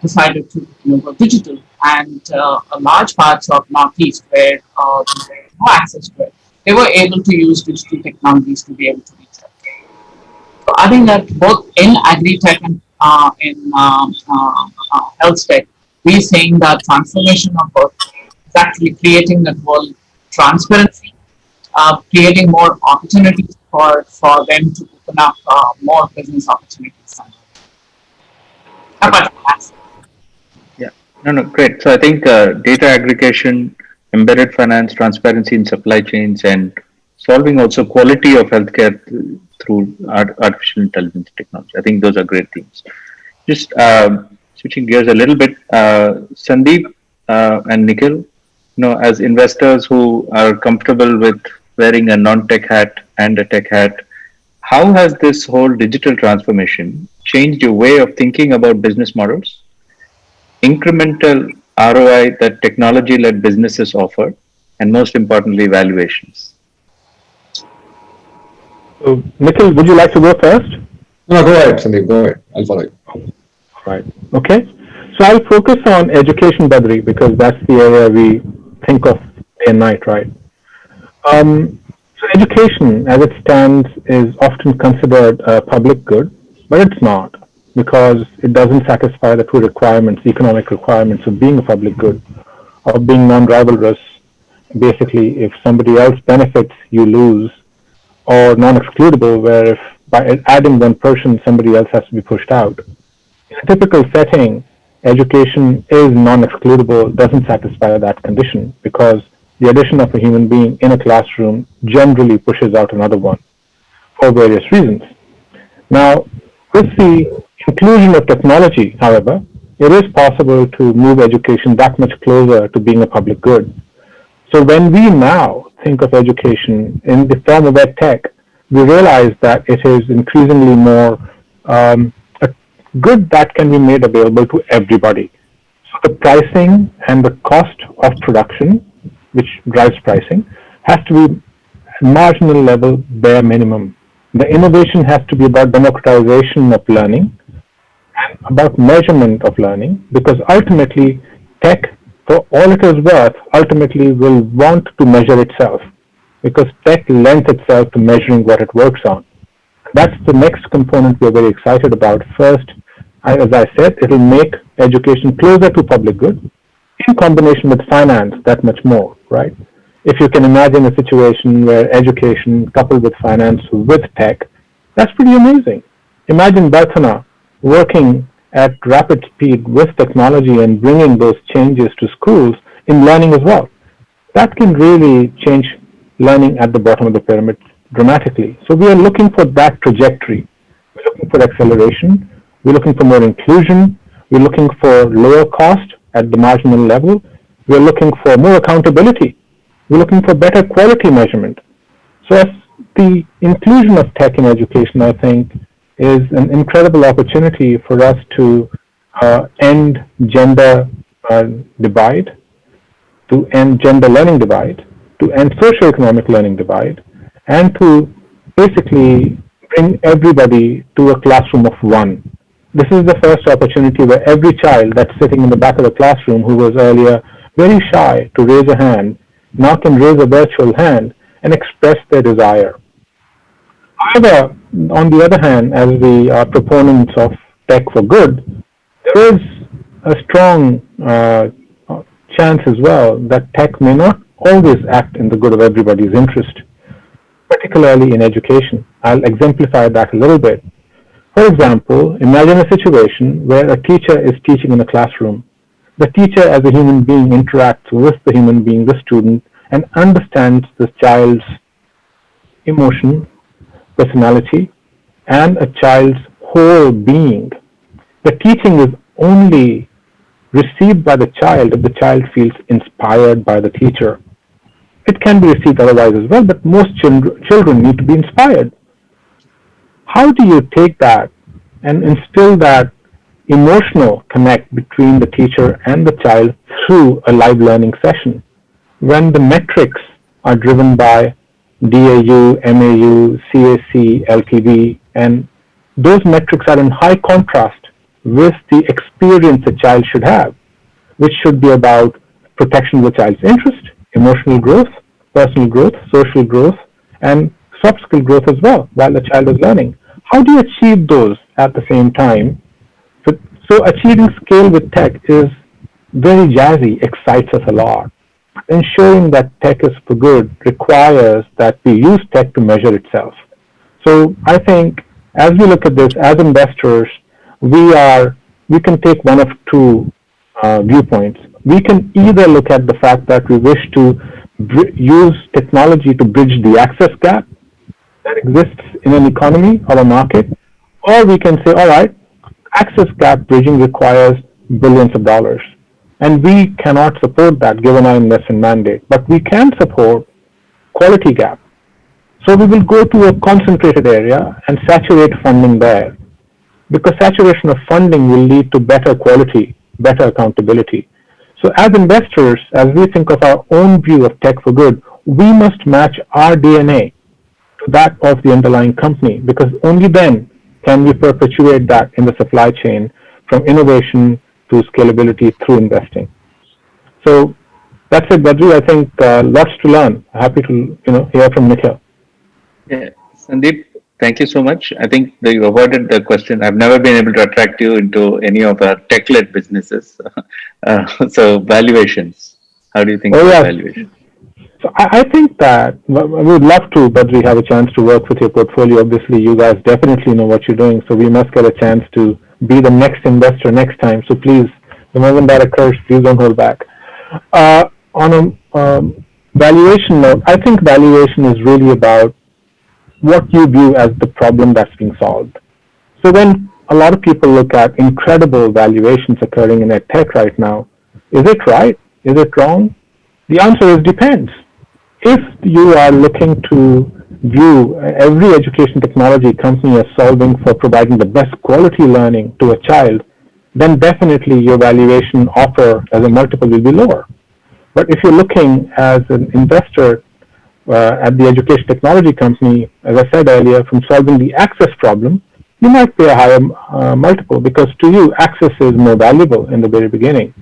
decided to go digital, and a large parts of Northeast where there was no access to it, they were able to use digital technologies to be able to reach them. So I think that both in agri-tech and in health tech, we're seeing that transformation of both is actually creating that whole transparency, creating more opportunities for them to open up more business opportunities. Yeah, no, great. So I think data aggregation, embedded finance, transparency in supply chains, and solving also quality of healthcare through artificial intelligence technology. I think those are great themes. Just switching gears a little bit, Sandeep and Nikhil, as investors who are comfortable with wearing a non-tech hat and a tech hat, how has this whole digital transformation changed your way of thinking about business models, incremental ROI that technology-led businesses offer, and most importantly, valuations? So, Nikhil, would you like to go first? No, go ahead, Sandeep. Go ahead. I'll follow you. Right. Okay. So I'll focus on education, Badri, because that's the area we think of day and night, right? So education, as it stands, is often considered a public good, but it's not, because it doesn't satisfy the two requirements, economic requirements of being a public good, of being non-rivalrous. Basically, if somebody else benefits, you lose, or non-excludable, where if by adding one person, somebody else has to be pushed out. In a typical setting, education is non-excludable, doesn't satisfy that condition, because the addition of a human being in a classroom generally pushes out another one for various reasons. Now, with the inclusion of technology, however, it is possible to move education that much closer to being a public good. So when we now think of education in the form of EdTech, we realize that it is increasingly more a good that can be made available to everybody. So the pricing and the cost of production, which drives pricing, has to be marginal level, bare minimum. The innovation has to be about democratization of learning and about measurement of learning, because ultimately tech, for all it is worth, ultimately will want to measure itself, because tech lends itself to measuring what it works on. That's the next component we're very excited about. First, as I said, it will make education closer to public good in combination with finance that much more, right? If you can imagine a situation where education coupled with finance with tech, that's pretty amazing. Imagine Barthana working at rapid speed with technology and bringing those changes to schools in learning as well. That can really change learning at the bottom of the pyramid dramatically. So we are looking for that trajectory. We're looking for acceleration. We're looking for more inclusion. We're looking for lower cost at the marginal level. We're looking for more accountability. We're looking for better quality measurement. So as the inclusion of tech in education, I think, is an incredible opportunity for us to end gender divide, to end gender learning divide, to end socioeconomic learning divide, and to basically bring everybody to a classroom of one. This is the first opportunity where every child that's sitting in the back of the classroom, who was earlier very shy to raise a hand, now can raise a virtual hand and express their desire. However, on the other hand, as we are proponents of tech for good, there is a strong chance as well that tech may not always act in the good of everybody's interest, particularly in education. I'll exemplify that a little bit. For example, imagine a situation where a teacher is teaching in a classroom. The teacher as a human being interacts with the human being, the student, and understands the child's emotion, personality, and a child's whole being. The teaching is only received by the child if the child feels inspired by the teacher. It can be received otherwise as well, but most children need to be inspired. How do you take that and instill that emotional connect between the teacher and the child through a live learning session when the metrics are driven by DAU, MAU, CAC, LTV, and those metrics are in high contrast with the experience a child should have, which should be about protection of the child's interest, emotional growth, personal growth, social growth, and soft skill growth as well while the child is learning. How do you achieve those at the same time? So achieving scale with tech is very jazzy, excites us a lot. Ensuring that tech is for good requires that we use tech to measure itself. So I think as we look at this as investors, we can take one of two viewpoints. We can either look at the fact that we wish to use technology to bridge the access gap that exists in an economy or a market, or we can say, all right, access gap bridging requires billions of dollars. And we cannot support that given our investment mandate, but we can support quality gap. So we will go to a concentrated area and saturate funding there, because saturation of funding will lead to better quality, better accountability. So as investors, as we think of our own view of tech for good, we must match our DNA to that of the underlying company, because only then can we perpetuate that in the supply chain from innovation to scalability through investing. So that's it, Badri. I think lots to learn. Happy to hear from Nikhil. Yeah, Sandeep, thank you so much. I think that you avoided the question. I've never been able to attract you into any of our tech-led businesses. So valuations. How do you think about valuation? So I think that we would love to, Badri, have a chance to work with your portfolio. Obviously, you guys definitely know what you're doing, so we must get a chance to be the next investor next time. So please, the moment that occurs, please don't hold back. On a valuation note, I think valuation is really about what you view as the problem that's being solved. So when a lot of people look at incredible valuations occurring in tech right now, is it right? Is it wrong? The answer is depends. If you are looking to view every education technology company as solving for providing the best quality learning to a child, then definitely your valuation offer as a multiple will be lower. But if you're looking as an investor at the education technology company, as I said earlier, from solving the access problem, you might pay a higher multiple because to you, access is more valuable in the very beginning.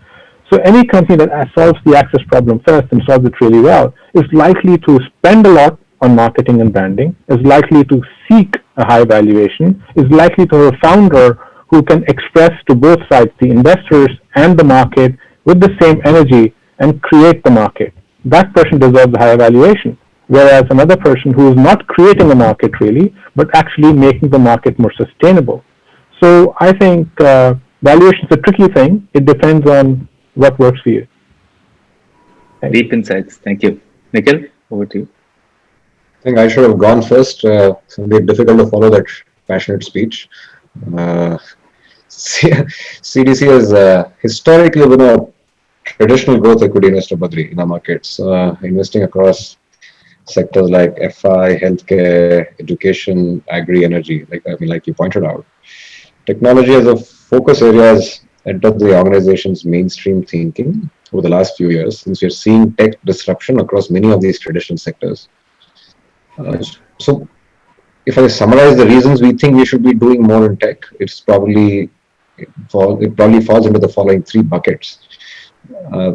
So any company that solves the access problem first and solves it really well is likely to spend a lot on marketing and branding, is likely to seek a high valuation, is likely to have a founder who can express to both sides, the investors and the market, with the same energy and create the market. That person deserves a higher valuation. Whereas another person who is not creating a market really, but actually making the market more sustainable. So I think valuation is a tricky thing. It depends on what works for you. Deep insights. Thank you. Nikhil, over to you. I think I should have gone first. It's a bit difficult to follow that passionate speech. CDC has historically been a traditional growth equity investor, Badri, in our markets, investing across sectors like FI, healthcare, education, agri-energy, like you pointed out. Technology as a focus area has entered the organization's mainstream thinking over the last few years, since we're seeing tech disruption across many of these traditional sectors. So if I summarize the reasons we think we should be doing more in tech, it probably falls into the following three buckets.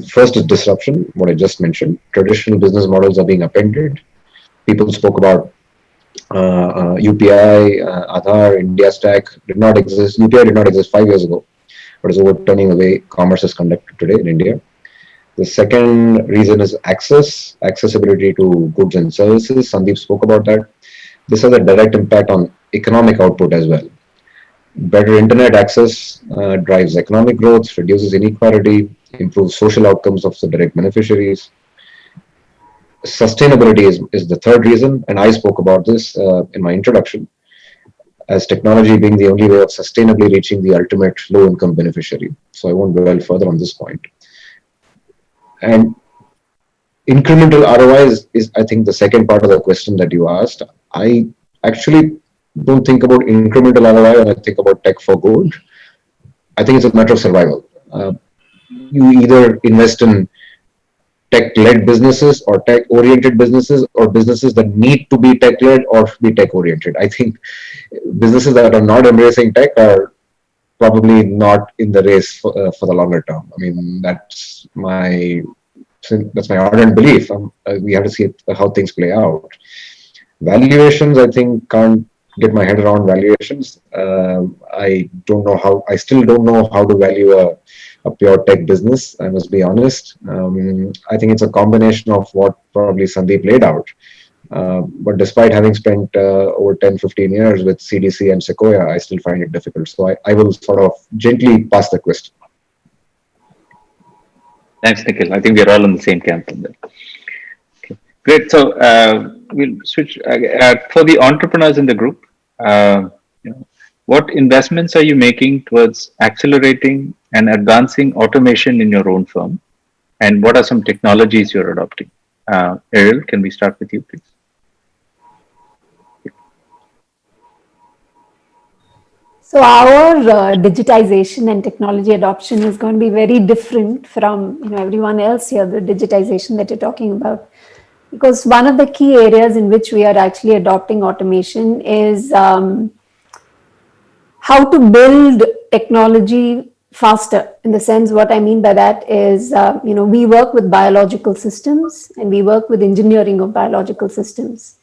First is disruption, what I just mentioned. Traditional business models are being upended. People spoke about UPI, Aadhaar, India Stack did not exist. UPI did not exist 5 years ago, but is overturning the way commerce is conducted today in India. The second reason is accessibility to goods and services. Sandeep spoke about that. This has a direct impact on economic output as well. Better internet access drives economic growth, reduces inequality, improves social outcomes of the direct beneficiaries. Sustainability is the third reason, and I spoke about this in my introduction, as technology being the only way of sustainably reaching the ultimate low-income beneficiary. So I won't dwell further on this point. And incremental ROI is, I think, the second part of the question that you asked. I actually don't think about incremental ROI when I think about tech for gold. I think it's a matter of survival. You either invest in tech-led businesses or tech-oriented businesses, or businesses that need to be tech-led or be tech-oriented. I think businesses that are not embracing tech are probably not in the race for the longer term. I mean, that's my ardent belief. We have to see how things play out. Valuations, I think, can't get my head around valuations. I still don't know how to value a pure tech business, I must be honest. I think it's a combination of what probably Sandeep laid out. But despite having spent over 10, 15 years with CDC and Sequoia, I still find it difficult. So I will sort of gently pass the question. Thanks, Nikhil. I think we're all on the same camp on that. Okay. Great. So we'll switch for the entrepreneurs in the group. What investments are you making towards accelerating and advancing automation in your own firm? And what are some technologies you're adopting? Ariel, can we start with you, please? So our digitization and technology adoption is going to be very different from everyone else here, the digitization that you're talking about. Because one of the key areas in which we are actually adopting automation is how to build technology faster. In the sense, what I mean by that is, we work with biological systems and we work with engineering of biological systems.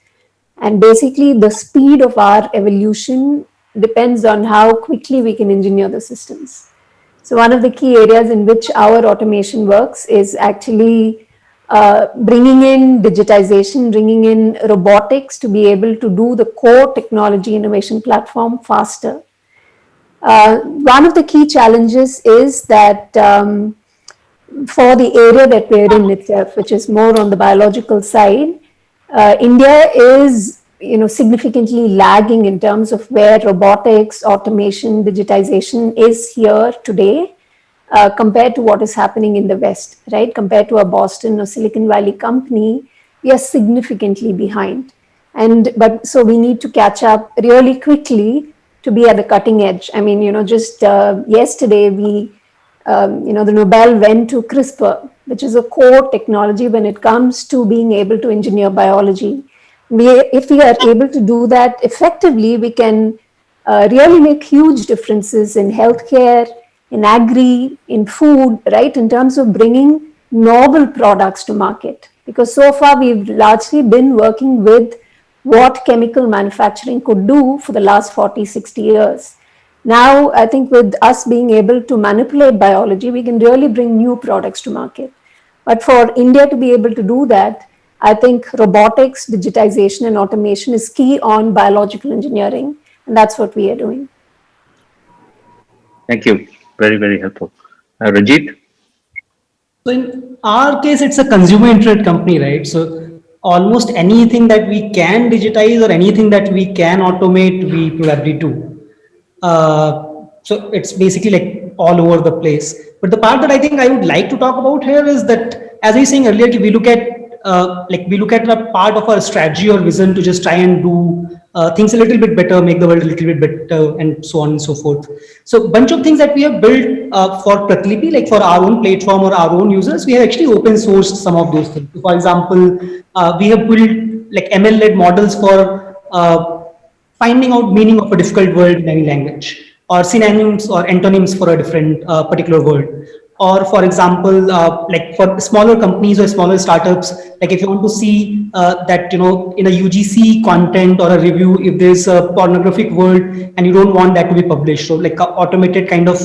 And basically the speed of our evolution depends on how quickly we can engineer the systems. So one of the key areas in which our automation works is actually bringing in digitization, bringing in robotics to be able to do the core technology innovation platform faster. One of the key challenges is that for the area that we're in itself, which is more on the biological side, India is significantly lagging in terms of where robotics, automation, digitization is here today compared to what is happening in the West, right? Compared to a Boston or Silicon Valley company, we are significantly behind. So we need to catch up really quickly to be at the cutting edge. I mean, just yesterday the Nobel went to CRISPR, which is a core technology when it comes to being able to engineer biology. If we are able to do that effectively, we can really make huge differences in healthcare, in agri, in food, right? In terms of bringing novel products to market. Because so far we've largely been working with what chemical manufacturing could do for the last 40, 60 years. Now, I think with us being able to manipulate biology, we can really bring new products to market. But for India to be able to do that, I think robotics, digitization, and automation is key on biological engineering, and that's what we are doing. Thank you. Very, very helpful. Ranjit? So in our case, it's a consumer internet company, right? So almost anything that we can digitize or anything that we can automate, we probably do. So it's basically like all over the place. But the part that I think I would like to talk about here is that, as I was saying earlier, we look at a part of our strategy or vision to just try and do things a little bit better, make the world a little bit better, and so on and so forth. So bunch of things that we have built for Pratilipi, like for our own platform or our own users, we have actually open sourced some of those things. For example, we have built like ML-led models for finding out meaning of a difficult word in any language, or synonyms or antonyms for a different particular word. Or for example, like for smaller companies or smaller startups, like if you want to see that, in a UGC content or a review, if there's a pornographic word and you don't want that to be published. So like a automated kind of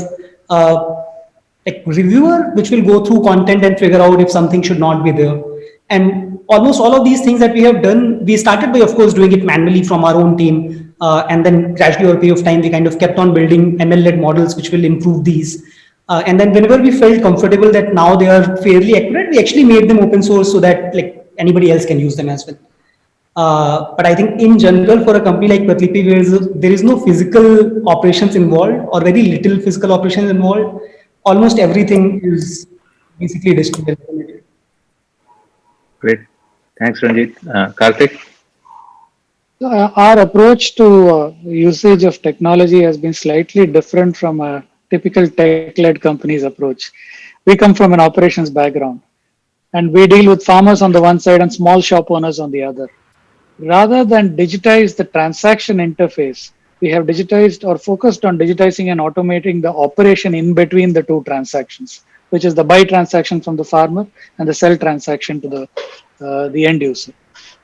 like reviewer, which will go through content and figure out if something should not be there. And almost all of these things that we have done, we started by, of course, doing it manually from our own team. And then gradually over a period of time, we kind of kept on building ML-led models, which will improve these. And then whenever we felt comfortable that now they are fairly accurate, we actually made them open source so that like anybody else can use them as well. But I think in general, for a company like Pratilipi, there is no physical operations involved or very little physical operations involved. Almost everything is basically distributed. Great. Thanks, Ranjit. Karthik? Our approach to usage of technology has been slightly different from a typical tech-led company's approach. We come from an operations background, and we deal with farmers on the one side and small shop owners on the other. Rather than digitize the transaction interface, we have digitized or focused on digitizing and automating the operation in between the two transactions, which is the buy transaction from the farmer and the sell transaction to the end user.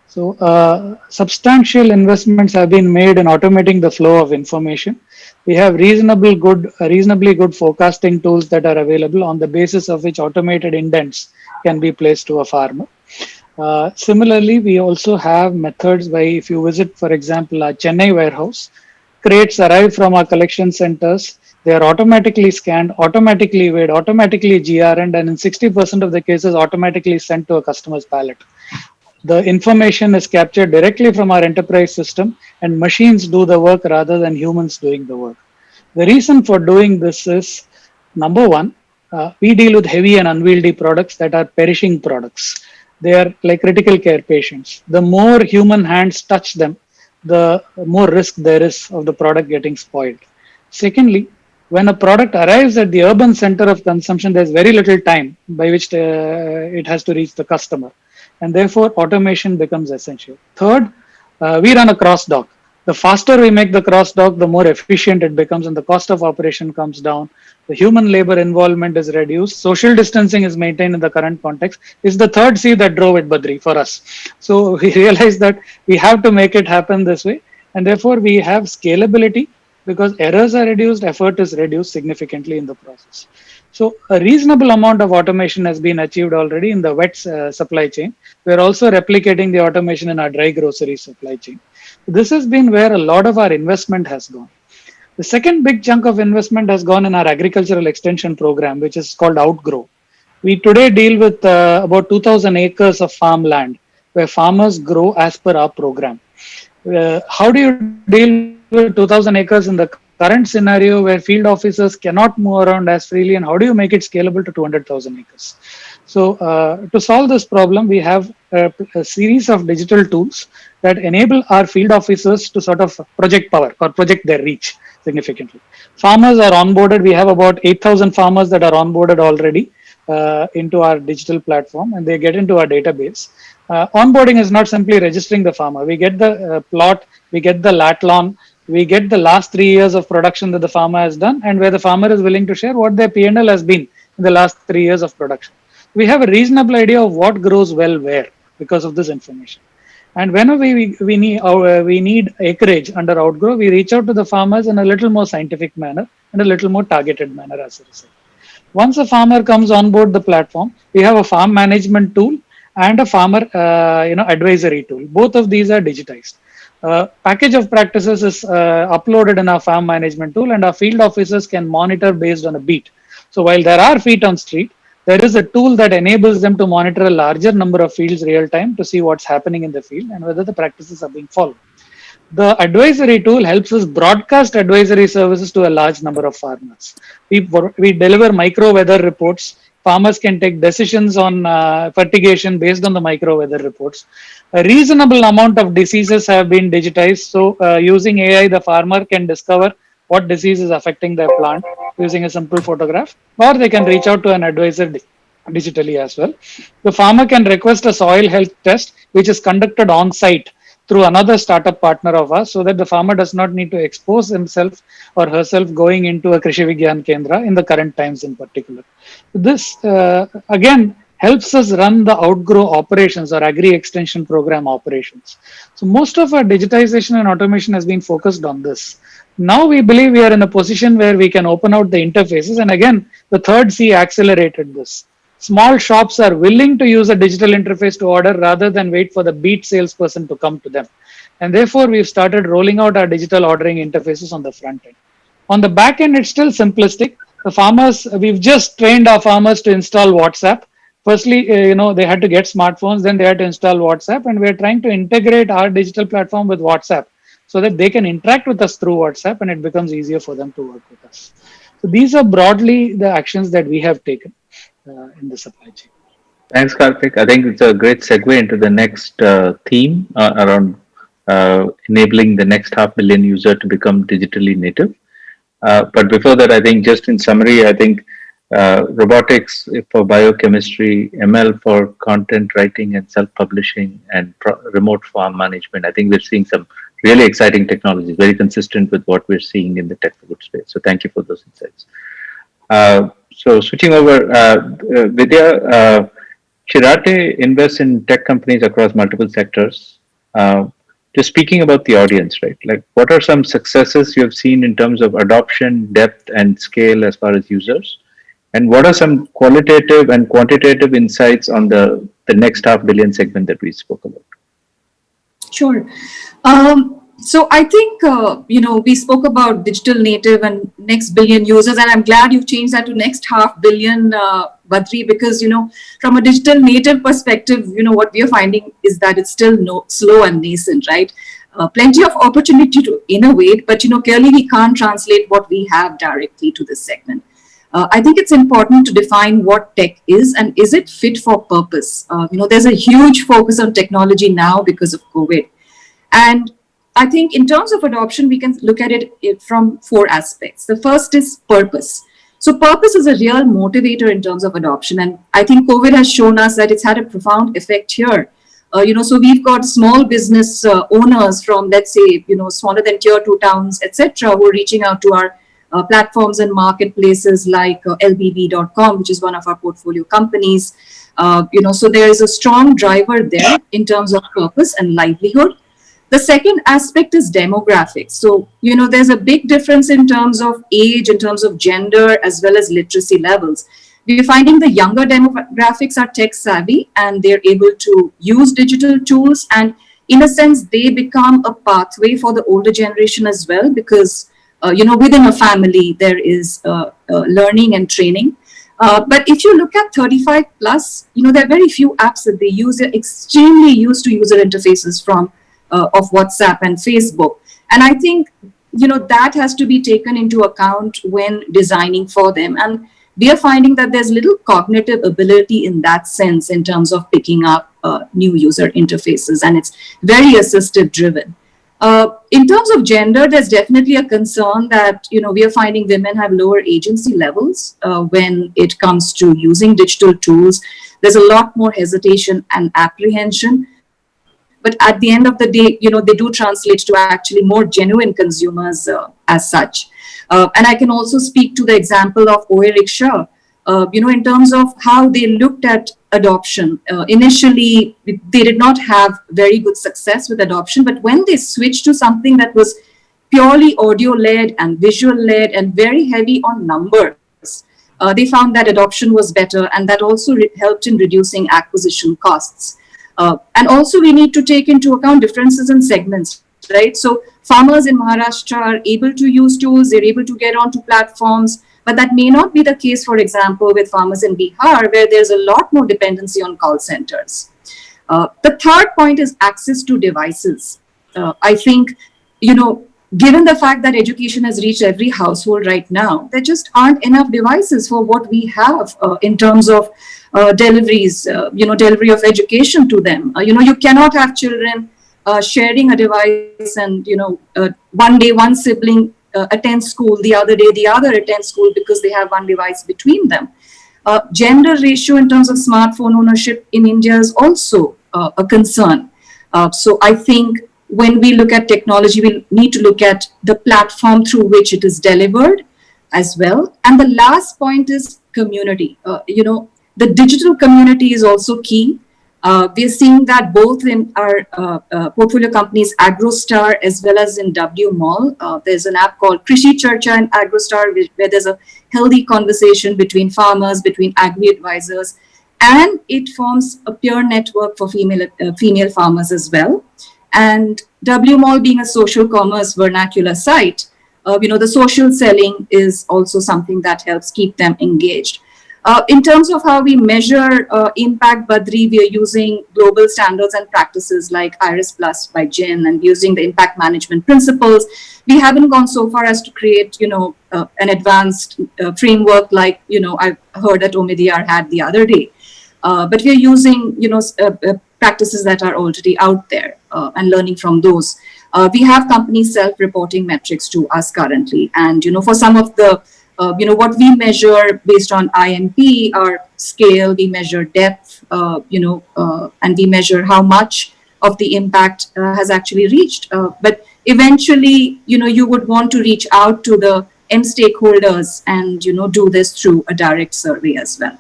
So substantial investments have been made in automating the flow of information. We have reasonably good forecasting tools that are available, on the basis of which automated indents can be placed to a farmer. Similarly, we also have methods by, if you visit, for example, our Chennai warehouse, crates arrive from our collection centers. They are automatically scanned, automatically weighed, automatically GRN'd, and in 60% of the cases, automatically sent to a customer's pallet. The information is captured directly from our enterprise system, and machines do the work rather than humans doing the work. The reason for doing this is, number one, we deal with heavy and unwieldy products that are perishing products. They are like critical care patients. The more human hands touch them, the more risk there is of the product getting spoiled. Secondly, when a product arrives at the urban center of consumption, there's very little time by which it has to reach the customer, and therefore automation becomes essential. Third, we run a cross dock. The faster we make the cross dock, the more efficient it becomes, and the cost of operation comes down. The human labor involvement is reduced. Social distancing is maintained in the current context. Is the third C that drove it, Badri, for us. So we realize that we have to make it happen this way, and therefore we have scalability, because errors are reduced, effort is reduced significantly in the process. So a reasonable amount of automation has been achieved already in the wet supply chain. We're also replicating the automation in our dry grocery supply chain. This has been where a lot of our investment has gone. The second big chunk of investment has gone in our agricultural extension program, which is called Outgrow. We today deal with about 2,000 acres of farmland where farmers grow as per our program. How do you deal with 2,000 acres in the current scenario where field officers cannot move around as freely, and how do you make it scalable to 200,000 acres? So to solve this problem, we have a series of digital tools that enable our field officers to sort of project power or project their reach significantly. Farmers are onboarded. We have about 8,000 farmers that are onboarded already into our digital platform, and they get into our database. Onboarding is not simply registering the farmer. We get the plot, we get the lat lawn, we get the last 3 years of production that the farmer has done, and where the farmer is willing to share what their P&L has been in the last 3 years of production. We have a reasonable idea of what grows well where because of this information. And whenever we need acreage under outgrow, we reach out to the farmers in a little more scientific manner and a little more targeted manner, as I say. Once a farmer comes on board the platform, we have a farm management tool and a farmer advisory tool. Both of these are digitized. Package of practices is uploaded in our farm management tool, and our field officers can monitor based on a beat. So while there are feet on street, there is a tool that enables them to monitor a larger number of fields real time to see what's happening in the field and whether the practices are being followed. The advisory tool helps us broadcast advisory services to a large number of farmers. We deliver micro weather reports. Farmers can take decisions on fertigation based on the micro weather reports. A reasonable amount of diseases have been digitized. So using AI, the farmer can discover what disease is affecting their plant using a simple photograph, or they can reach out to an advisor digitally as well. The farmer can request a soil health test, which is conducted on site through another startup partner of ours, so that the farmer does not need to expose himself or herself going into a Krishi Vigyan Kendra in the current times in particular. This again helps us run the outgrow operations or agri extension program operations. So most of our digitization and automation has been focused on this. Now we believe we are in a position where we can open out the interfaces, and again the third C accelerated this. Small shops are willing to use a digital interface to order rather than wait for the beat salesperson to come to them. And therefore, we've started rolling out our digital ordering interfaces on the front end. On the back end, it's still simplistic. The farmers, we've just trained our farmers to install WhatsApp. Firstly, they had to get smartphones, then they had to install WhatsApp, and we're trying to integrate our digital platform with WhatsApp so that they can interact with us through WhatsApp and it becomes easier for them to work with us. So these are broadly the actions that we have taken in the supply chain. Thanks, Karthik. I think it's a great segue into the next theme around enabling the next 500 million user to become digitally native. But before that, I think just in summary, I think robotics for biochemistry, ML for content writing and self-publishing, and remote farm management. I think we're seeing some really exciting technologies, very consistent with what we're seeing in the tech for good space. So thank you for those insights. So switching over, Vidya, Chirate invests in tech companies across multiple sectors. Just speaking about the audience, right? Like, what are some successes you have seen in terms of adoption, depth, and scale as far as users? And what are some qualitative and quantitative insights on the next 500 million segment that we spoke about? Sure. So I think, we spoke about digital native and next billion users, and I'm glad you've changed that to next 500 million, Badri, because, from a digital native perspective, what we are finding is that it's still slow and nascent, right? Plenty of opportunity to innovate, but, clearly we can't translate what we have directly to this segment. I think it's important to define what tech is and is it fit for purpose? There's a huge focus on technology now because of COVID. And I think in terms of adoption, we can look at it from 4 aspects. The first is purpose. So purpose is a real motivator in terms of adoption. And I think COVID has shown us that it's had a profound effect here. So we've got small business owners from, let's say, smaller than tier 2 towns, etc., who are reaching out to our platforms and marketplaces like lbb.com, which is one of our portfolio companies. So there is a strong driver there in terms of purpose and livelihood. The second aspect is demographics. So, there's a big difference in terms of age, in terms of gender, as well as literacy levels. We're finding the younger demographics are tech savvy and they're able to use digital tools. And in a sense, they become a pathway for the older generation as well, because, within a family, there is learning and training. But if you look at 35 plus, there are very few apps that they use. They're extremely used to user interfaces of WhatsApp and Facebook. And I think, that has to be taken into account when designing for them. And we are finding that there's little cognitive ability in that sense in terms of picking up new user interfaces, and it's very assistive driven. In terms of gender, there's definitely a concern that we are finding women have lower agency levels when it comes to using digital tools. There's a lot more hesitation and apprehension. But at the end of the day, they do translate to actually more genuine consumers as such. And I can also speak to the example of OA Rickshaw, in terms of how they looked at adoption. Initially, they did not have very good success with adoption, but when they switched to something that was purely audio-led and visual-led and very heavy on numbers, they found that adoption was better, and that also helped in reducing acquisition costs. And also we need to take into account differences in segments, right? So farmers in Maharashtra are able to use tools, they're able to get onto platforms, but that may not be the case, for example, with farmers in Bihar, where there's a lot more dependency on call centers. The third point is access to devices. I think, given the fact that education has reached every household right now, there just aren't enough devices for what we have in terms of deliveries, delivery of education to them. You cannot have children sharing a device and, one day one sibling attends school, the other day the other attends school because they have one device between them. Gender ratio in terms of smartphone ownership in India is also a concern. So I think when we look at technology, we need to look at the platform through which it is delivered as well. And the last point is community. The digital community is also key. We are seeing that both in our portfolio companies, AgroStar, as well as in W Mall. There's an app called Krishi Charcha in AgroStar, where there's a healthy conversation between farmers, between agri-advisors, and it forms a peer network for female farmers as well. And W Mall being a social commerce vernacular site, the social selling is also something that helps keep them engaged. In terms of how we measure impact, Badri, we are using global standards and practices like IRIS Plus by GIN and using the impact management principles. We haven't gone so far as to create, an advanced framework like, I heard that Omidyar had the other day. But we are using, practices that are already out there and learning from those. We have companies self-reporting metrics to us currently. And, for some of the what we measure based on INP, our scale, we measure depth, and we measure how much of the impact has actually reached. But eventually, you would want to reach out to the end stakeholders and, do this through a direct survey as well.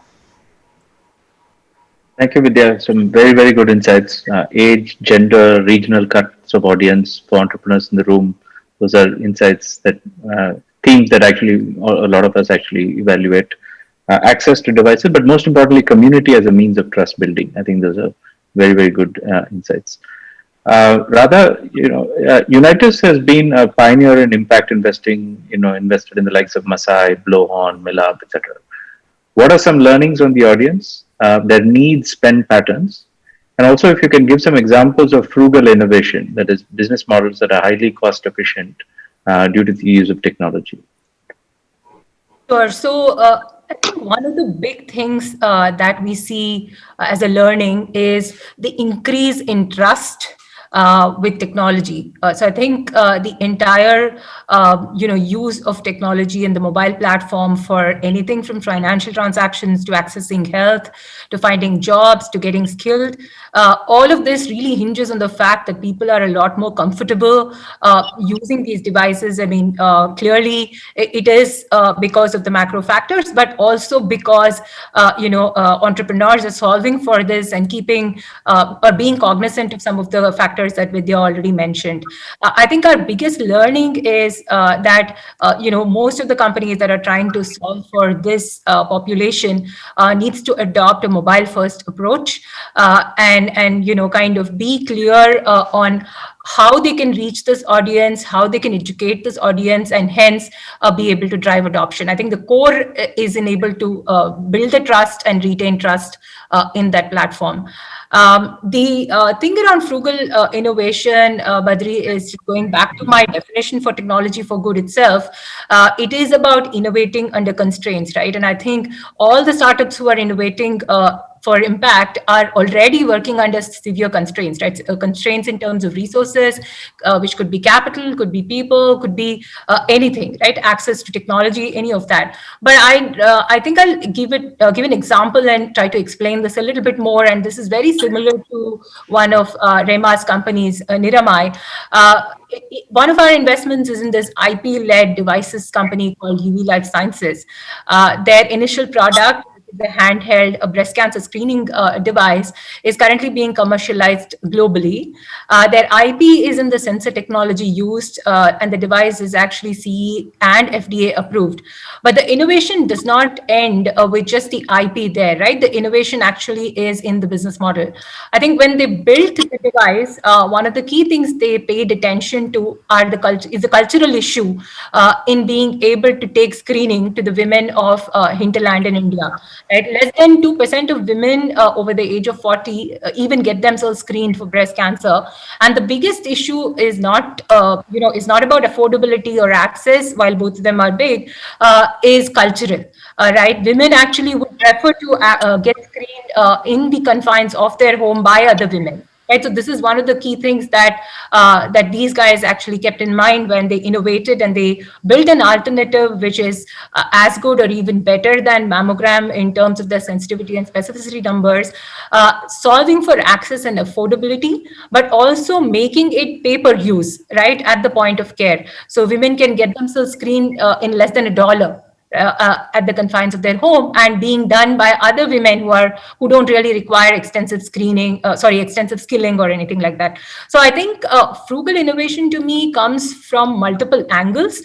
Thank you, Vidya. Some very, very good insights. Age, gender, regional cuts of audience for entrepreneurs in the room. Those are insights that themes that actually a lot of us actually evaluate. Access to devices, but most importantly, community as a means of trust building. I think those are very, very good insights. Radha, Unitas has been a pioneer in impact investing. Invested in the likes of Masai, Blowhorn, Milab, etc. What are some learnings on the audience? Their needs, spend patterns, and also if you can give some examples of frugal innovation, that is, business models that are highly cost efficient due to the use of technology. Sure. So I think one of the big things that we see as a learning is the increase in trust with technology. So I think the entire use of technology and the mobile platform for anything from financial transactions to accessing health, to finding jobs, to getting skilled, all of this really hinges on the fact that people are a lot more comfortable using these devices. I mean, clearly it is because of the macro factors, but also because entrepreneurs are solving for this and keeping or being cognizant of some of the factors that Vidya already mentioned. I think our biggest learning is that most of the companies that are trying to solve for this population needs to adopt a mobile first approach and kind of be clear on how they can reach this audience, how they can educate this audience, and hence be able to drive adoption. I think the core is able to build the trust and retain trust in that platform. The thing around frugal innovation, Badri, is going back to my definition for technology for good itself. It is about innovating under constraints, right? And I think all the startups who are innovating for impact are already working under severe constraints, right? Constraints in terms of resources, which could be capital, could be people, could be anything, right? Access to technology, any of that. But I think I'll give an example and try to explain this a little bit more. And this is very similar to one of Rema's companies, Niramai. One of our investments is in this IP-led devices company called UV Life Sciences. Their initial product, the handheld breast cancer screening device, is currently being commercialized globally. Their IP is in the sensor technology used, and the device is actually CE and FDA approved. But the innovation does not end with just the IP there, right? The innovation actually is in the business model. I think when they built the device, one of the key things they paid attention to is the cultural issue in being able to take screening to the women of hinterland in India. Right? Less than 2% of women over the age of 40 even get themselves screened for breast cancer. And the biggest issue is not, is not about affordability or access, while both of them are big, is cultural. Right? Women actually would prefer to get screened in the confines of their home by other women. Right, so this is one of the key things that that these guys actually kept in mind when they innovated, and they built an alternative which is as good or even better than mammogram in terms of the sensitivity and specificity numbers, solving for access and affordability, but also making it pay-per-use, right, at the point of care. So women can get themselves screened in less than $1. At the confines of their home, and being done by other women who don't really require extensive skilling or anything like that. So I think frugal innovation to me comes from multiple angles.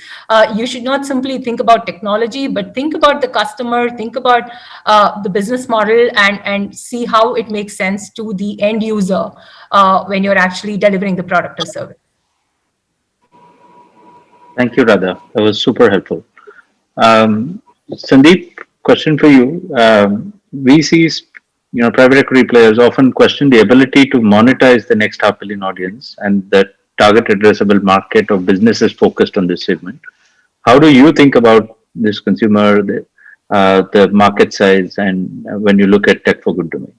You should not simply think about technology, but think about the customer, think about the business model, and see how it makes sense to the end user when you're actually delivering the product or service. Thank you, Radha. That was super helpful. Sandeep, question for you. VCs, private equity players often question the ability to monetize the next 500 million audience and the target addressable market of businesses focused on this segment. How do you think about this consumer, the market size, and when you look at tech for good domain?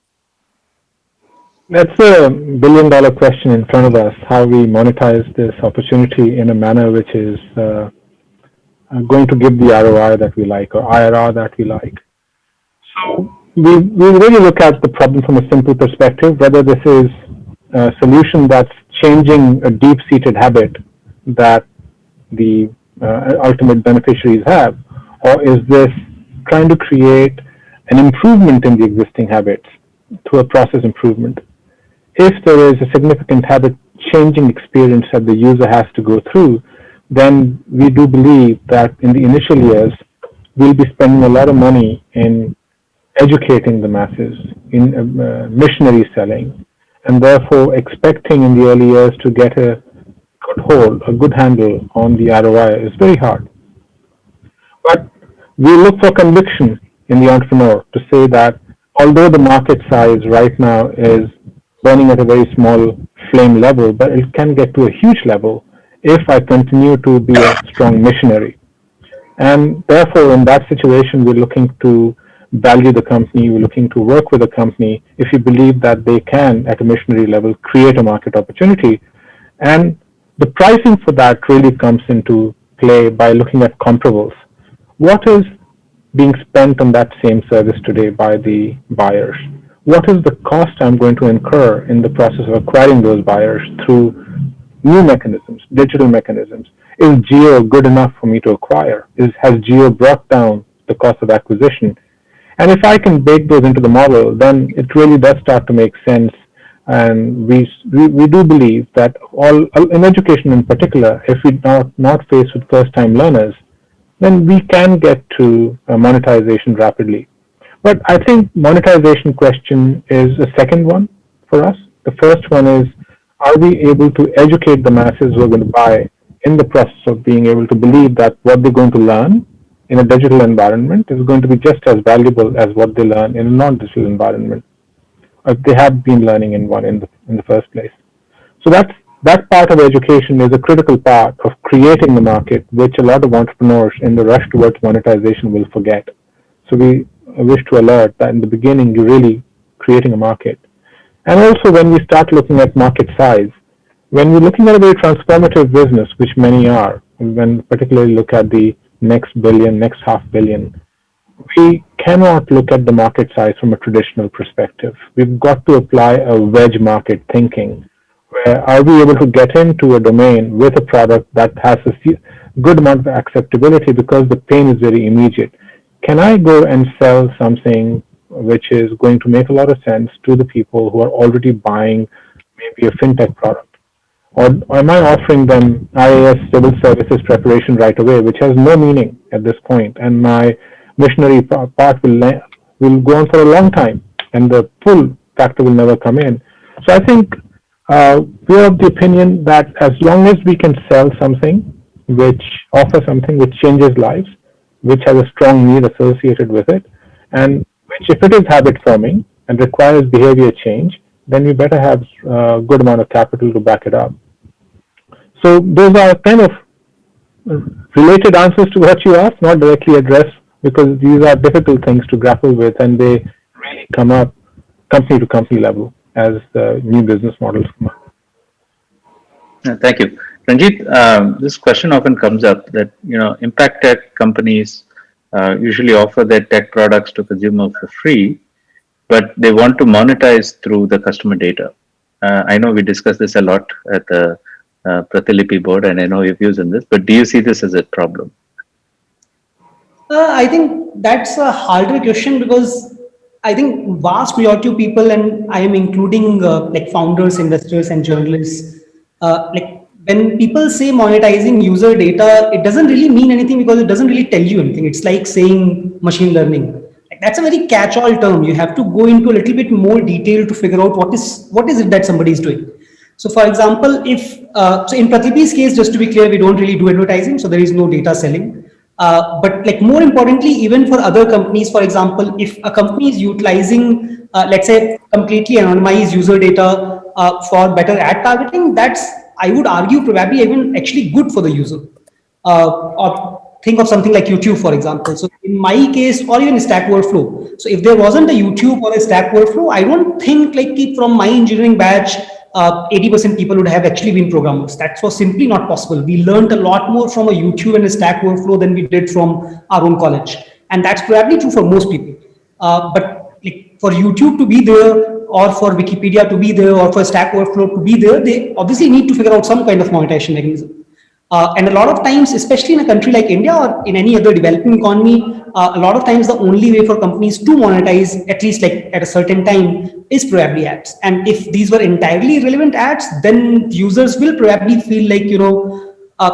That's a billion-dollar question in front of us, how we monetize this opportunity in a manner which is going to give the ROI that we like, or IRR that we like. So we really look at the problem from a simple perspective, whether this is a solution that's changing a deep-seated habit that the ultimate beneficiaries have, or is this trying to create an improvement in the existing habits through a process improvement. If there is a significant habit changing experience that the user has to go through, then we do believe that in the initial years, we'll be spending a lot of money in educating the masses, in missionary selling, and therefore expecting in the early years to get a good hold, a good handle on the ROI is very hard. But we look for conviction in the entrepreneur to say that although the market size right now is burning at a very small flame level, but it can get to a huge level if I continue to be a strong missionary. And therefore, in that situation, we're looking to value the company, we're looking to work with the company if you believe that they can, at a missionary level, create a market opportunity. And the pricing for that really comes into play by looking at comparables. What is being spent on that same service today by the buyers? What is the cost I'm going to incur in the process of acquiring those buyers through new mechanisms, digital mechanisms? Is geo good enough for me to acquire? Has geo brought down the cost of acquisition? And if I can bake those into the model, then it really does start to make sense. And we do believe that in education in particular, if we are not faced with first-time learners, then we can get to monetization rapidly. But I think monetization question is a second one for us. The first one is, are we able to educate the masses who are going to buy in the process of being able to believe that what they're going to learn in a digital environment is going to be just as valuable as what they learn in a non-digital environment? they have been learning in one in the first place. So that part of education is a critical part of creating the market, which a lot of entrepreneurs in the rush towards monetization will forget. So we wish to alert that in the beginning you're really creating a market. And also when we start looking at market size, when we're looking at a very transformative business, which many are, when particularly look at the next billion, next half billion, we cannot look at the market size from a traditional perspective. We've got to apply a wedge market thinking, where are we able to get into a domain with a product that has a good amount of acceptability because the pain is very immediate. Can I go and sell something which is going to make a lot of sense to the people who are already buying maybe a fintech product? Or am I offering them IAS civil services preparation right away, which has no meaning at this point, and my missionary part will go on for a long time, and the full factor will never come in. So I think we are of the opinion that as long as we can sell something, which offers something which changes lives, which has a strong need associated with it, and which, if it is habit forming and requires behavior change, then we better have a good amount of capital to back it up. So those are kind of related answers to what you asked, not directly addressed, because these are difficult things to grapple with, and they really come up company to company level as the new business models come up. Thank you. Ranjit, this question often comes up that, impact tech companies usually offer their tech products to consumers for free, but they want to monetize through the customer data. I know we discussed this a lot at the Pratilipi board, and I know your views on this, but do you see this as a problem? I think that's a harder question because I think vast majority of people, and I am including like founders, investors, and journalists, like when people say monetizing user data, it doesn't really mean anything because it doesn't really tell you anything. It's like saying machine learning. Like that's a very catch-all term. You have to go into a little bit more detail to figure out what is it that somebody is doing. So, for example, if so in Pratilipi's case, just to be clear, we don't really do advertising, so there is no data selling. But like more importantly, even for other companies, for example, if a company is utilizing, let's say, completely anonymized user data for better ad targeting, that's, I would argue, probably even actually good for the user. Or think of something like YouTube, for example. So in my case, or even Stack Overflow. So if there wasn't a YouTube or a Stack Overflow, I don't think like from my engineering batch, 80% people would have actually been programmers. That was simply not possible. We learned a lot more from a YouTube and a Stack Overflow than we did from our own college. And that's probably true for most people. But like for YouTube to be there, or for Wikipedia to be there, or for Stack Overflow to be there, they obviously need to figure out some kind of monetization mechanism. And a lot of times, especially in a country like India or in any other developing economy, a lot of times the only way for companies to monetize, at least like at a certain time, is probably ads. And if these were entirely relevant ads, then users will probably feel like,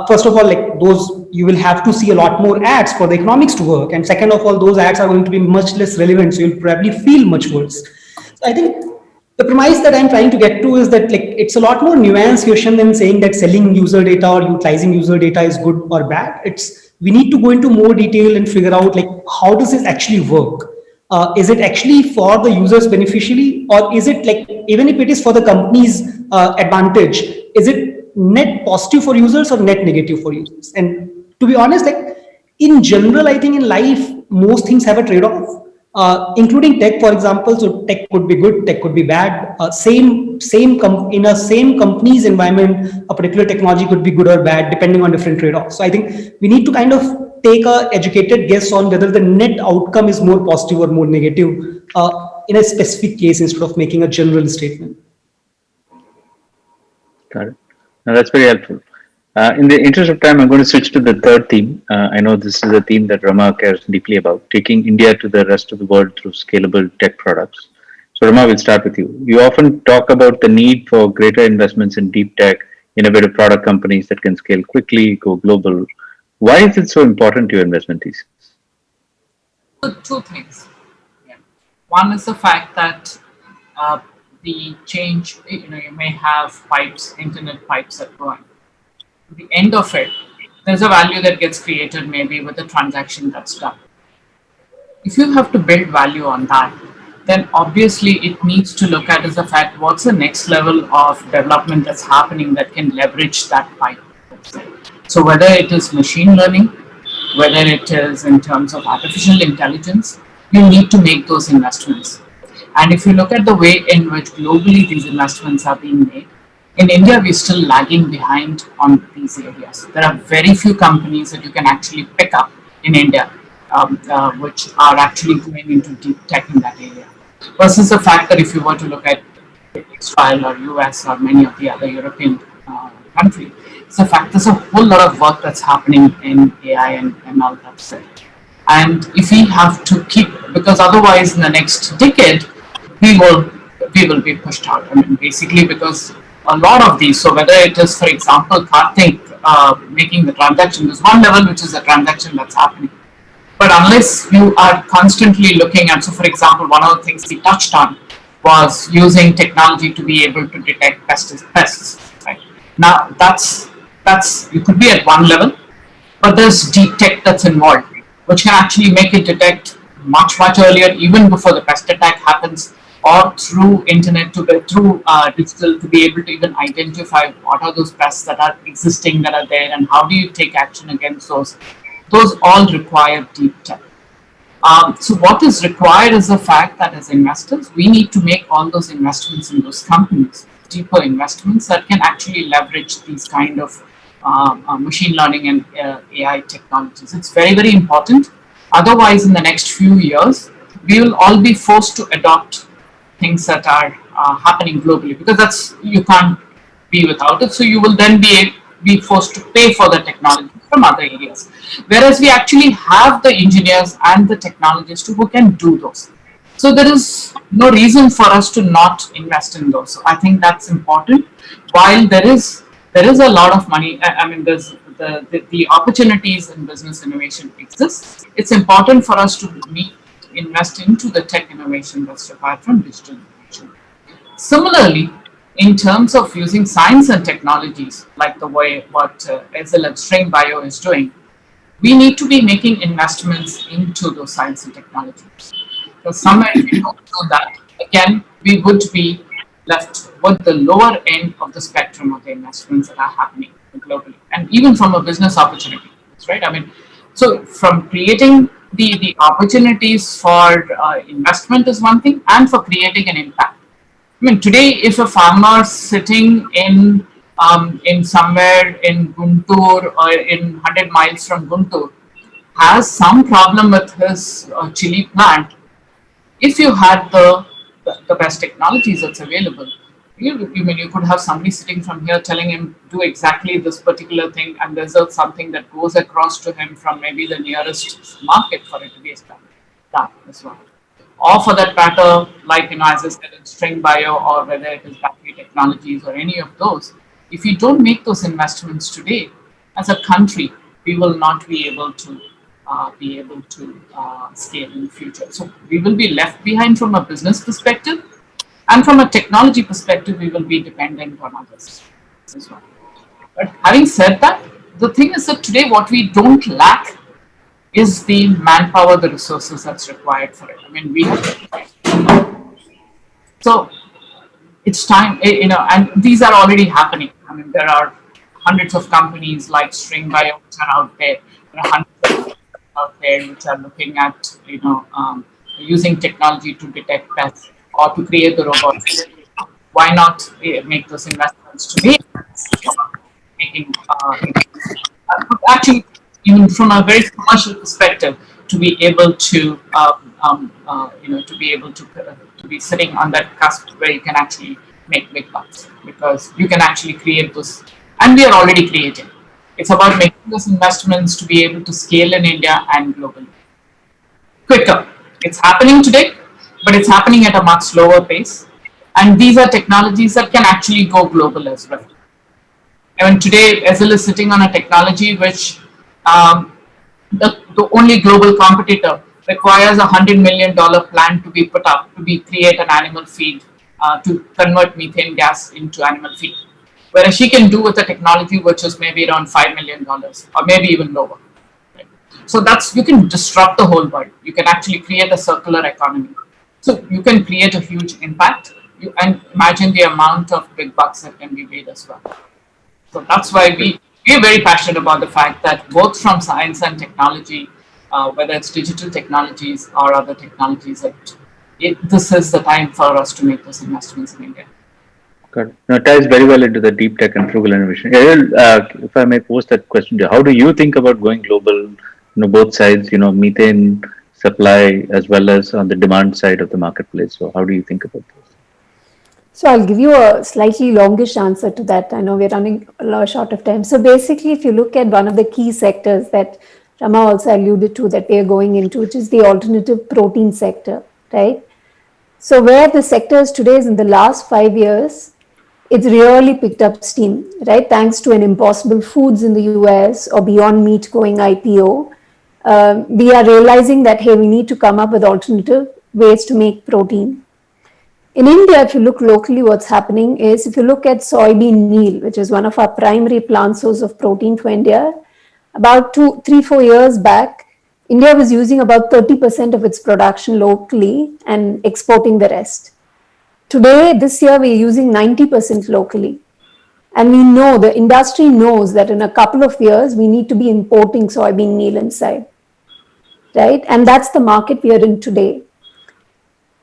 first of all, like those, you will have to see a lot more ads for the economics to work. And second of all, those ads are going to be much less relevant. So you'll probably feel much worse. So I think the premise that I'm trying to get to is that like it's a lot more nuanced question than saying that selling user data or utilizing user data is good or bad. It's, we need to go into more detail and figure out like how does this actually work? Is it actually for the users beneficially, or is it like, even if it is for the company's advantage, is it net positive for users or net negative for users? And to be honest, like in general, I think in life most things have a trade-off. Including tech, for example. So tech could be good, tech could be bad. In a same company's environment, a particular technology could be good or bad depending on different trade-offs. So I think we need to kind of take a educated guess on whether the net outcome is more positive or more negative in a specific case instead of making a general statement. Got it. Now that's very helpful. In the interest of time, I'm going to switch to the third theme. I know this is a theme that Rama cares deeply about, taking India to the rest of the world through scalable tech products. So Rama, we'll start with you. You often talk about the need for greater investments in deep tech, innovative product companies that can scale quickly, go global. Why is it so important to your investment thesis? Two things. Yeah. One is the fact that the change, you may have pipes, internet pipes that go in. At the end of it, there's a value that gets created maybe with a transaction that's done. If you have to build value on that, then obviously it needs to look at is the fact what's the next level of development that's happening that can leverage that pipe. So whether it is machine learning, whether it is in terms of artificial intelligence, you need to make those investments. And if you look at the way in which globally these investments are being made, in India, we're still lagging behind on these areas. There are very few companies that you can actually pick up in India, which are actually going into deep tech in that area. Versus the fact that if you were to look at Israel or US or many of the other European countries, it's the fact there's a whole lot of work that's happening in AI and all that stuff. And if we have to keep, because otherwise in the next decade, we will we will be pushed out. I mean, basically because a lot of these, so whether it is, for example, Karthik making the transaction, there's one level which is a transaction that's happening. But unless you are constantly looking at, so for example, one of the things we touched on was using technology to be able to detect pests. Right now, that's you could be at one level, but there's deep tech that's involved, which can actually make it detect much earlier, even before the pest attack happens, or through internet to be, through digital to be able to even identify what are those pests that are existing that are there, and how do you take action against those. Those all require deep tech. So what is required is the fact that as investors, we need to make all those investments in those companies, deeper investments that can actually leverage these kind of machine learning and AI technologies. It's very important. Otherwise, in the next few years, we will all be forced to adopt things that are happening globally, because that's, you can't be without it. So you will then be forced to pay for the technology from other areas. Whereas we actually have the engineers and the technologists who can do those. So there is no reason for us to not invest in those. So I think that's important. While there is a lot of money, I mean, there's the opportunities in business innovation exist. It's important for us to invest into the tech innovation that's required from digital innovation. Similarly, in terms of using science and technologies, like the way what SL and String Bio is doing, we need to be making investments into those science and technologies. Because somewhere if we don't do that, again, we would be left with the lower end of the spectrum of the investments that are happening globally, and even from a business opportunity, right? I mean, so from creating the opportunities for investment is one thing, and for creating an impact. I mean, today, if a farmer sitting in somewhere in Guntur or in 100 miles from Guntur has some problem with his chili plant, if you had the best technologies that's available, you could have somebody sitting from here telling him do exactly this particular thing, and there's something that goes across to him from maybe the nearest market for it to be established. That as well. Or for that matter, like as I said, in string bio, or whether it is battery technologies or any of those, if we don't make those investments today, as a country, we will not be able to scale in the future. So we will be left behind from a business perspective, and from a technology perspective, we will be dependent on others as well. But having said that, the thing is that today what we don't lack is the manpower, the resources that's required for it. I mean, we have, so it's time, and these are already happening. I mean, there are hundreds of companies like String Bio which are out there. There are hundreds of companies out there which are looking at, using technology to detect pests or to create the robots. Why not make those investments today? Making actually, even from a very commercial perspective, to be able to to be sitting on that cusp where you can actually make big bucks, because you can actually create those, and we are already creating. It's about making those investments to be able to scale in India and globally quicker. It's happening today, but it's happening at a much slower pace, and these are technologies that can actually go global as well. I mean, today, SL is sitting on a technology which the only global competitor requires $100 million plan to be put up to create an animal feed to convert methane gas into animal feed. Whereas she can do with a technology which is maybe around $5 million or maybe even lower. Right? So you can disrupt the whole world. You can actually create a circular economy. So you can create a huge impact. And imagine the amount of big bucks that can be made as well. So that's why we're very passionate about the fact that both from science and technology, whether it's digital technologies or other technologies, this is the time for us to make those investments in India. Good. Now, it ties very well into the deep tech and frugal innovation. Ariel, if I may pose that question to you, how do you think about going global? Both sides, methane supply as well as on the demand side of the marketplace. So, how do you think about this? So I'll give you a slightly longish answer to that. I know we're running a lot short of time. So basically, if you look at one of the key sectors that Rama also alluded to that we are going into, which is the alternative protein sector, right? So where the sector is today is in the last 5 years, it's really picked up steam, right? Thanks to an Impossible Foods in the US or Beyond Meat going IPO. We are realizing that, hey, we need to come up with alternative ways to make protein. In India, if you look locally, what's happening is if you look at soybean meal, which is one of our primary plant source of protein for India, about 3-4 years back, India was using about 30% of its production locally and exporting the rest. Today, this year, we're using 90% locally. And we know, the industry knows that in a couple of years, we need to be importing soybean meal inside, right? And that's the market we are in today.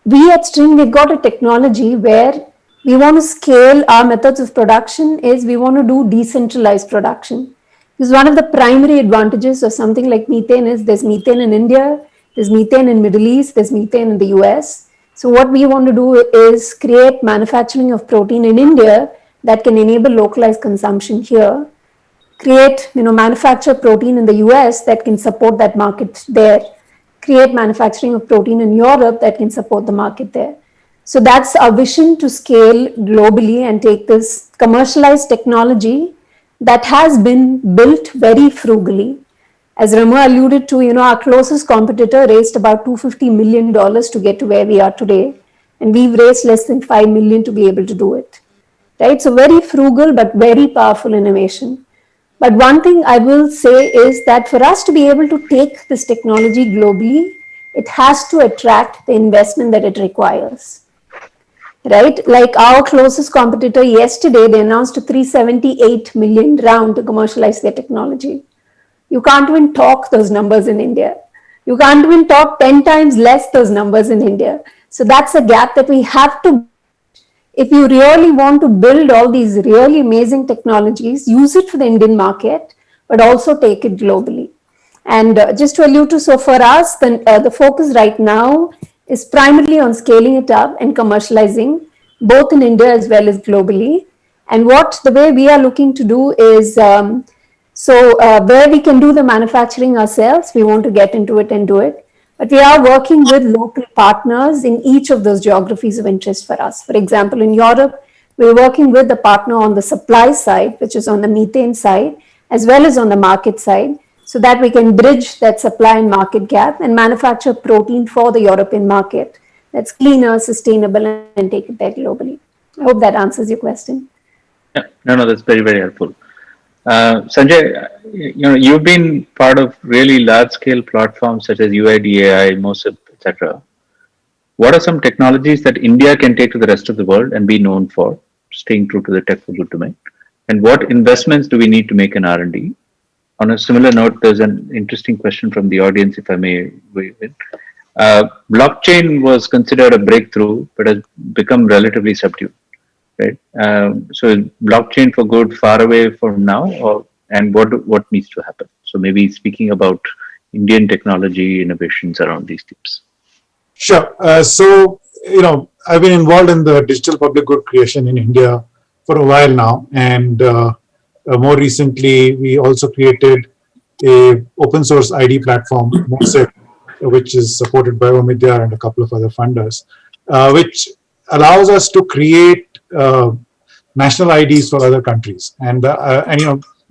We at String, we've got a technology where we want to scale our methods of production is we want to do decentralized production. Because one of the primary advantages of something like methane is there's methane in India, there's methane in Middle East, there's methane in the US. So what we want to do is create manufacturing of protein in India that can enable localized consumption here, create, manufacture protein in the US that can support that market there, create manufacturing of protein in Europe that can support the market there. So that's our vision to scale globally and take this commercialized technology that has been built very frugally. As Rama alluded to, our closest competitor raised about $250 million to get to where we are today. And we've raised less than 5 million to be able to do it. Right? So very frugal, but very powerful innovation. But one thing I will say is that for us to be able to take this technology globally, it has to attract the investment that it requires. Right? Like our closest competitor yesterday, they announced a 378 million round to commercialize their technology. You can't even talk those numbers in India. You can't even talk 10 times less those numbers in India. So that's a gap that we have to. If you really want to build all these really amazing technologies, use it for the Indian market, but also take it globally. And just to allude to, so for us, the focus right now is primarily on scaling it up and commercializing, both in India as well as globally. And the way we are looking to do is, where we can do the manufacturing ourselves, we want to get into it and do it. But we are working with local partners in each of those geographies of interest for us. For example, in Europe, we're working with the partner on the supply side, which is on the methane side, as well as on the market side, so that we can bridge that supply and market gap and manufacture protein for the European market that's cleaner, sustainable, and take it there globally. I hope that answers your question. Yeah, no, that's very, very helpful. Sanjay, you've been part of really large-scale platforms such as UIDAI, MOSIP, etc. What are some technologies that India can take to the rest of the world and be known for, staying true to the tech for good domain? And what investments do we need to make in R&D? On a similar note, there's an interesting question from the audience, if I may weigh in. Blockchain was considered a breakthrough, but has become relatively subdued. Right. So is blockchain for good far away from now, and what needs to happen? So maybe speaking about Indian technology innovations around these tips. Sure. I've been involved in the digital public good creation in India for a while now, and more recently we also created a open source ID platform, MOSIP, which is supported by Omidyar and a couple of other funders, which allows us to create national IDs for other countries, and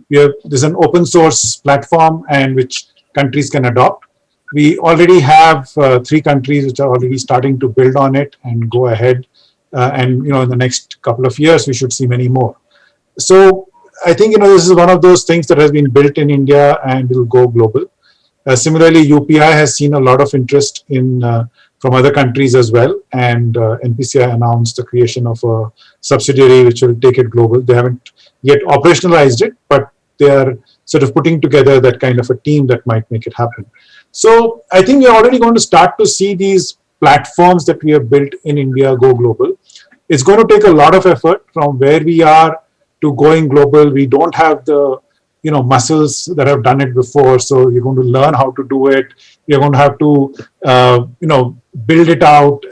there's an open source platform and which countries can adopt. We already have 3 countries which are already starting to build on it and go ahead, and in the next couple of years we should see many more. So I think this is one of those things that has been built in India and will go global. Similarly, UPI has seen a lot of interest in from other countries as well. And NPCI announced the creation of a subsidiary which will take it global. They haven't yet operationalized it, but they are sort of putting together that kind of a team that might make it happen. So I think we're already going to start to see these platforms that we have built in India go global. It's going to take a lot of effort from where we are to going global. We don't have the muscles that have done it before, so you're going to learn how to do it. You're going to have to build it out.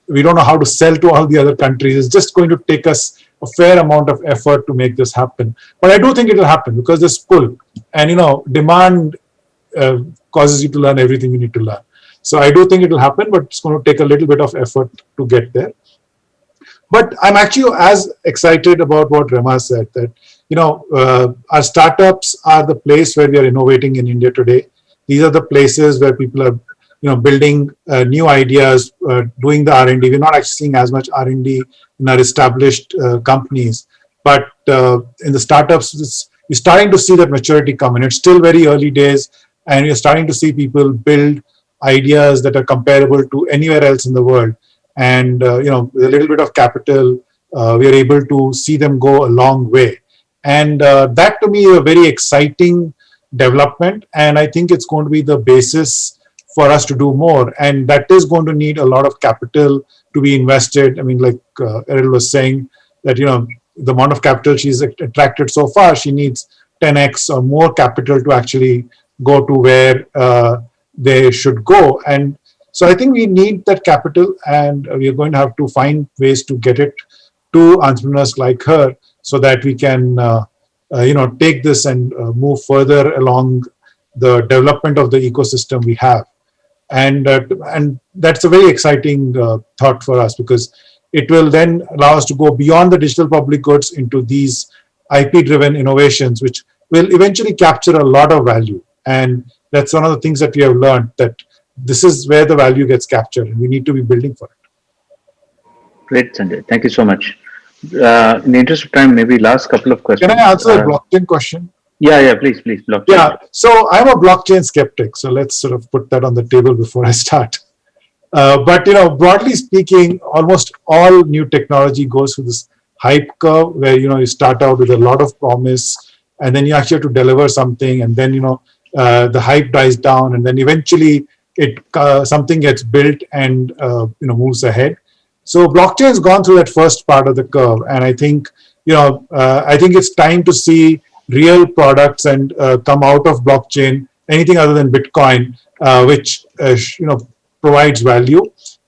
We don't know how to sell to all the other countries. It's just going to take us a fair amount of effort to make this happen. But I do think it will happen because there's pull, and demand causes you to learn everything you need to learn. So I do think it will happen, but it's going to take a little bit of effort to get there. But I'm actually as excited about what Rama said, that our startups are the place where we are innovating in India today. These are the places where people are building new ideas, doing the R&D. We're not actually seeing as much R&D in our established companies, but in the startups, you're starting to see that maturity come in. It's still very early days, and you're starting to see people build ideas that are comparable to anywhere else in the world. And with a little bit of capital, we are able to see them go a long way. And that to me is a very exciting development, and I think it's going to be the basis for us to do more. And that is going to need a lot of capital to be invested. I mean, like Errol was saying, that the amount of capital she's attracted so far, she needs 10x or more capital to actually go to where they should go. And so I think we need that capital, and we are going to have to find ways to get it to entrepreneurs like her, so that we can take this and move further along the development of the ecosystem we have. And that's a very exciting thought for us, because it will then allow us to go beyond the digital public goods into these IP-driven innovations, which will eventually capture a lot of value. And that's one of the things that we have learned, that this is where the value gets captured, and we need to be building for it. Great, Sanjay. Thank you so much. In the interest of time, maybe last couple of questions. Can I answer the blockchain question? Yeah, please, blockchain. Yeah, so I'm a blockchain skeptic, so let's sort of put that on the table before I start. But broadly speaking, almost all new technology goes through this hype curve, where you start out with a lot of promise, and then you actually have to deliver something, and then the hype dies down, and then eventually something gets built and moves ahead. So blockchain has gone through that first part of the curve, and I think it's time to see real products and come out of blockchain, anything other than Bitcoin, which provides value.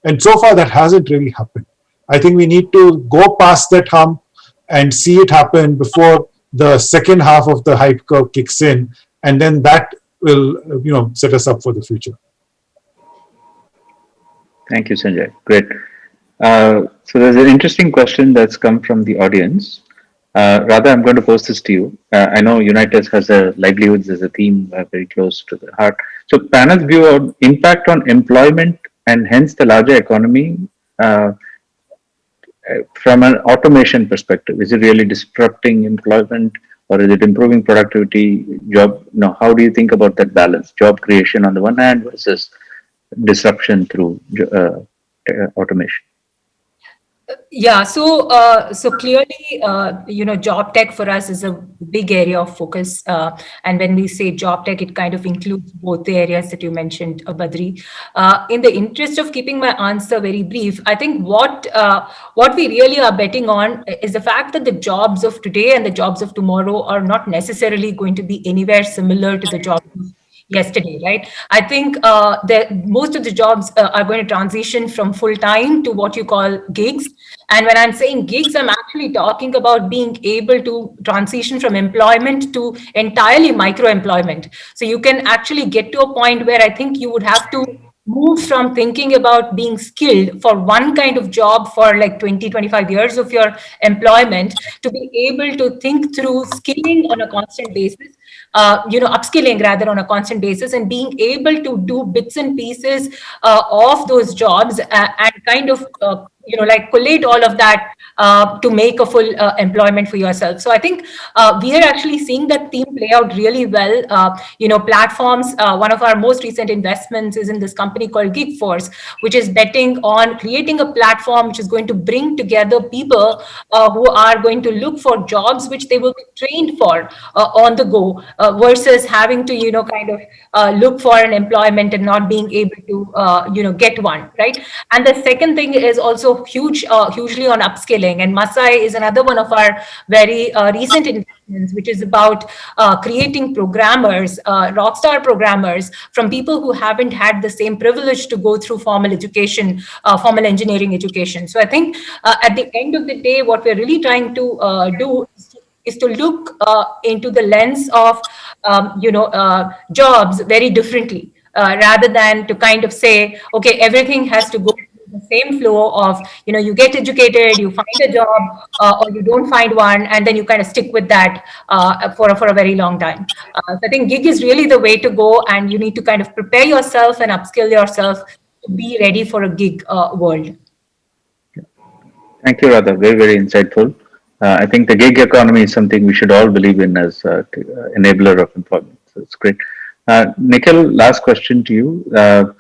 And so far that hasn't really happened. I think we need to go past that hump and see it happen before the second half of the hype curve kicks in, and then that will set us up for the future. Thank you, Sanjay. Great. So there's an interesting question that's come from the audience. Radha, I'm going to pose this to you. I know Unitas has a livelihoods as a theme very close to the heart. So panel's view on impact on employment and hence the larger economy from an automation perspective. Is it really disrupting employment, or is it improving productivity, job? How do you think about that balance? Job creation on the one hand versus disruption through automation. Yeah, so clearly, job tech for us is a big area of focus. And when we say job tech, it kind of includes both the areas that you mentioned, Badri. In the interest of keeping my answer very brief, I think what we really are betting on is the fact that the jobs of today and the jobs of tomorrow are not necessarily going to be anywhere similar to the jobs of yesterday, right? I think that most of the jobs are going to transition from full-time to what you call gigs. And when I'm saying gigs, I'm actually talking about being able to transition from employment to entirely micro-employment. So you can actually get to a point where I think you would have to move from thinking about being skilled for one kind of job for like 20, 25 years of your employment to be able to think through skilling on a constant basis upskilling rather on a constant basis, and being able to do bits and pieces of those jobs and kind of like collate all of that to make a full employment for yourself. So I think we are actually seeing that theme play out really well. Platforms, one of our most recent investments is in this company called GigForce, which is betting on creating a platform which is going to bring together people who are going to look for jobs which they will be trained for on the go, versus having to kind of look for an employment and not being able to get one, right? And the second thing is also hugely on upskilling, and Masai is another one of our very recent investments, which is about creating programmers, rockstar programmers, from people who haven't had the same privilege to go through formal education, formal engineering education. So I think at the end of the day, what we're really trying to do is to look into the lens of jobs very differently, rather than to kind of say, okay, everything has to go through the same flow of, you get educated, you find a job, or you don't find one, and then you kind of stick with that for a very long time. So I think gig is really the way to go, and you need to kind of prepare yourself and upskill yourself to be ready for a gig world. Thank you, Radha. Very, very insightful. I think the gig economy is something we should all believe in as enabler of employment. So it's great. Nikhil, last question to you.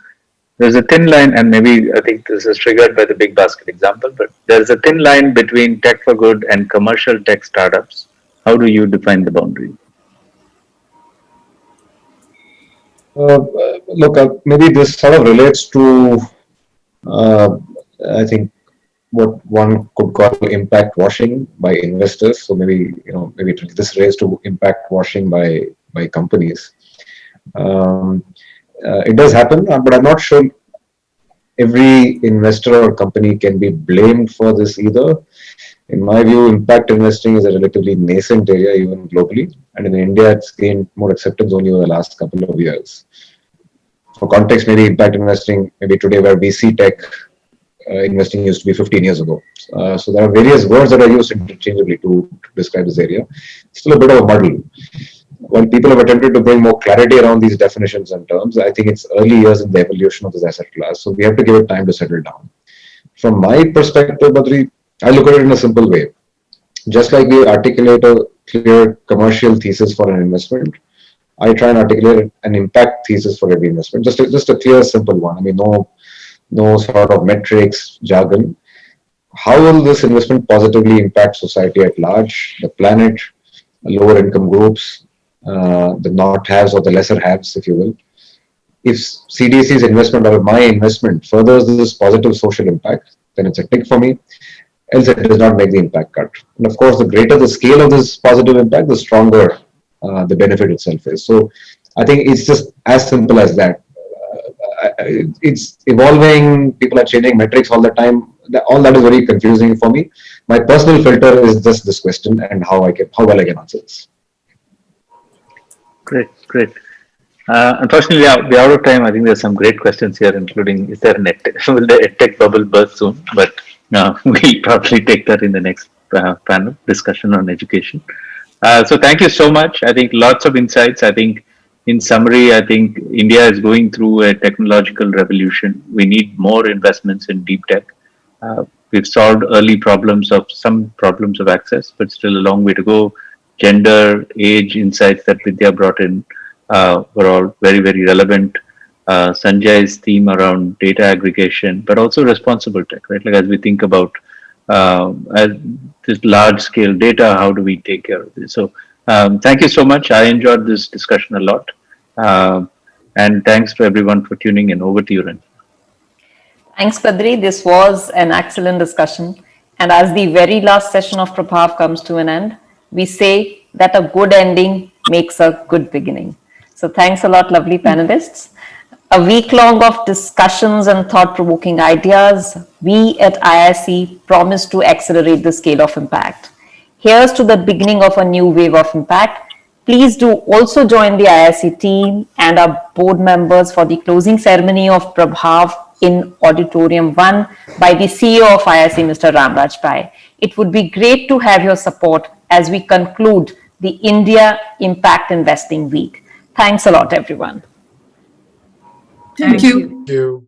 There's a thin line, and maybe I think this is triggered by the big basket example, but there's a thin line between tech for good and commercial tech startups. How do you define the boundary? Look, maybe this sort of relates to, I think, what one could call impact washing by investors. So maybe this relates to impact washing by companies. It does happen, but I'm not sure every investor or company can be blamed for this either. In my view, impact investing is a relatively nascent area, even globally, and in India, it's gained more acceptance only over the last couple of years. For context, maybe impact investing, maybe today where VC tech investing used to be 15 years ago. So there are various words that are used interchangeably to describe this area. It's still a bit of a muddle. While people have attempted to bring more clarity around these definitions and terms, I think it's early years in the evolution of this asset class. So we have to give it time to settle down. From my perspective, Badri, I look at it in a simple way. Just like we articulate a clear commercial thesis for an investment, I try and articulate an impact thesis for every investment. Just a clear, simple one. I mean, no sort of metrics, jargon. How will this investment positively impact society at large, the planet, lower income groups, the not haves or the lesser haves, if you will? If CDC's investment or my investment furthers this positive social impact, then it's a tick for me. Else it does not make the impact cut. And of course, the greater the scale of this positive impact, the stronger the benefit itself is. So I think it's just as simple as that. It's evolving. People are changing metrics all the time. All that is very confusing for me. My personal filter is just this question and how well I can answer this. Great. Unfortunately, we're out of time. I think there's some great questions here, including will the EdTech bubble burst soon? But we'll probably take that in the next panel discussion on education. So thank you so much. I think lots of insights. I think in summary, I think India is going through a technological revolution. We need more investments in deep tech. We've solved some problems of access, but still a long way to go. Gender, age, insights that Vidya brought in were all very, very relevant. Sanjay's theme around data aggregation, but also responsible tech, right? Like as we think about as this large scale data, how do we take care of this? So thank you so much. I enjoyed this discussion a lot. And thanks to everyone for tuning in. Over to you, Ren. Thanks, Badri. This was an excellent discussion. And as the very last session of Prabhav comes to an end, we say that a good ending makes a good beginning. So thanks a lot, lovely panelists. A week long of discussions and thought-provoking ideas, we at IISc promise to accelerate the scale of impact. Here's to the beginning of a new wave of impact. Please do also join the IISc team and our board members for the closing ceremony of Prabhav in Auditorium 1 by the CEO of IISc, Mr. Ramraj Pai. It would be great to have your support as we conclude the India Impact Investing Week. Thanks a lot, everyone. Thank you. Thank you.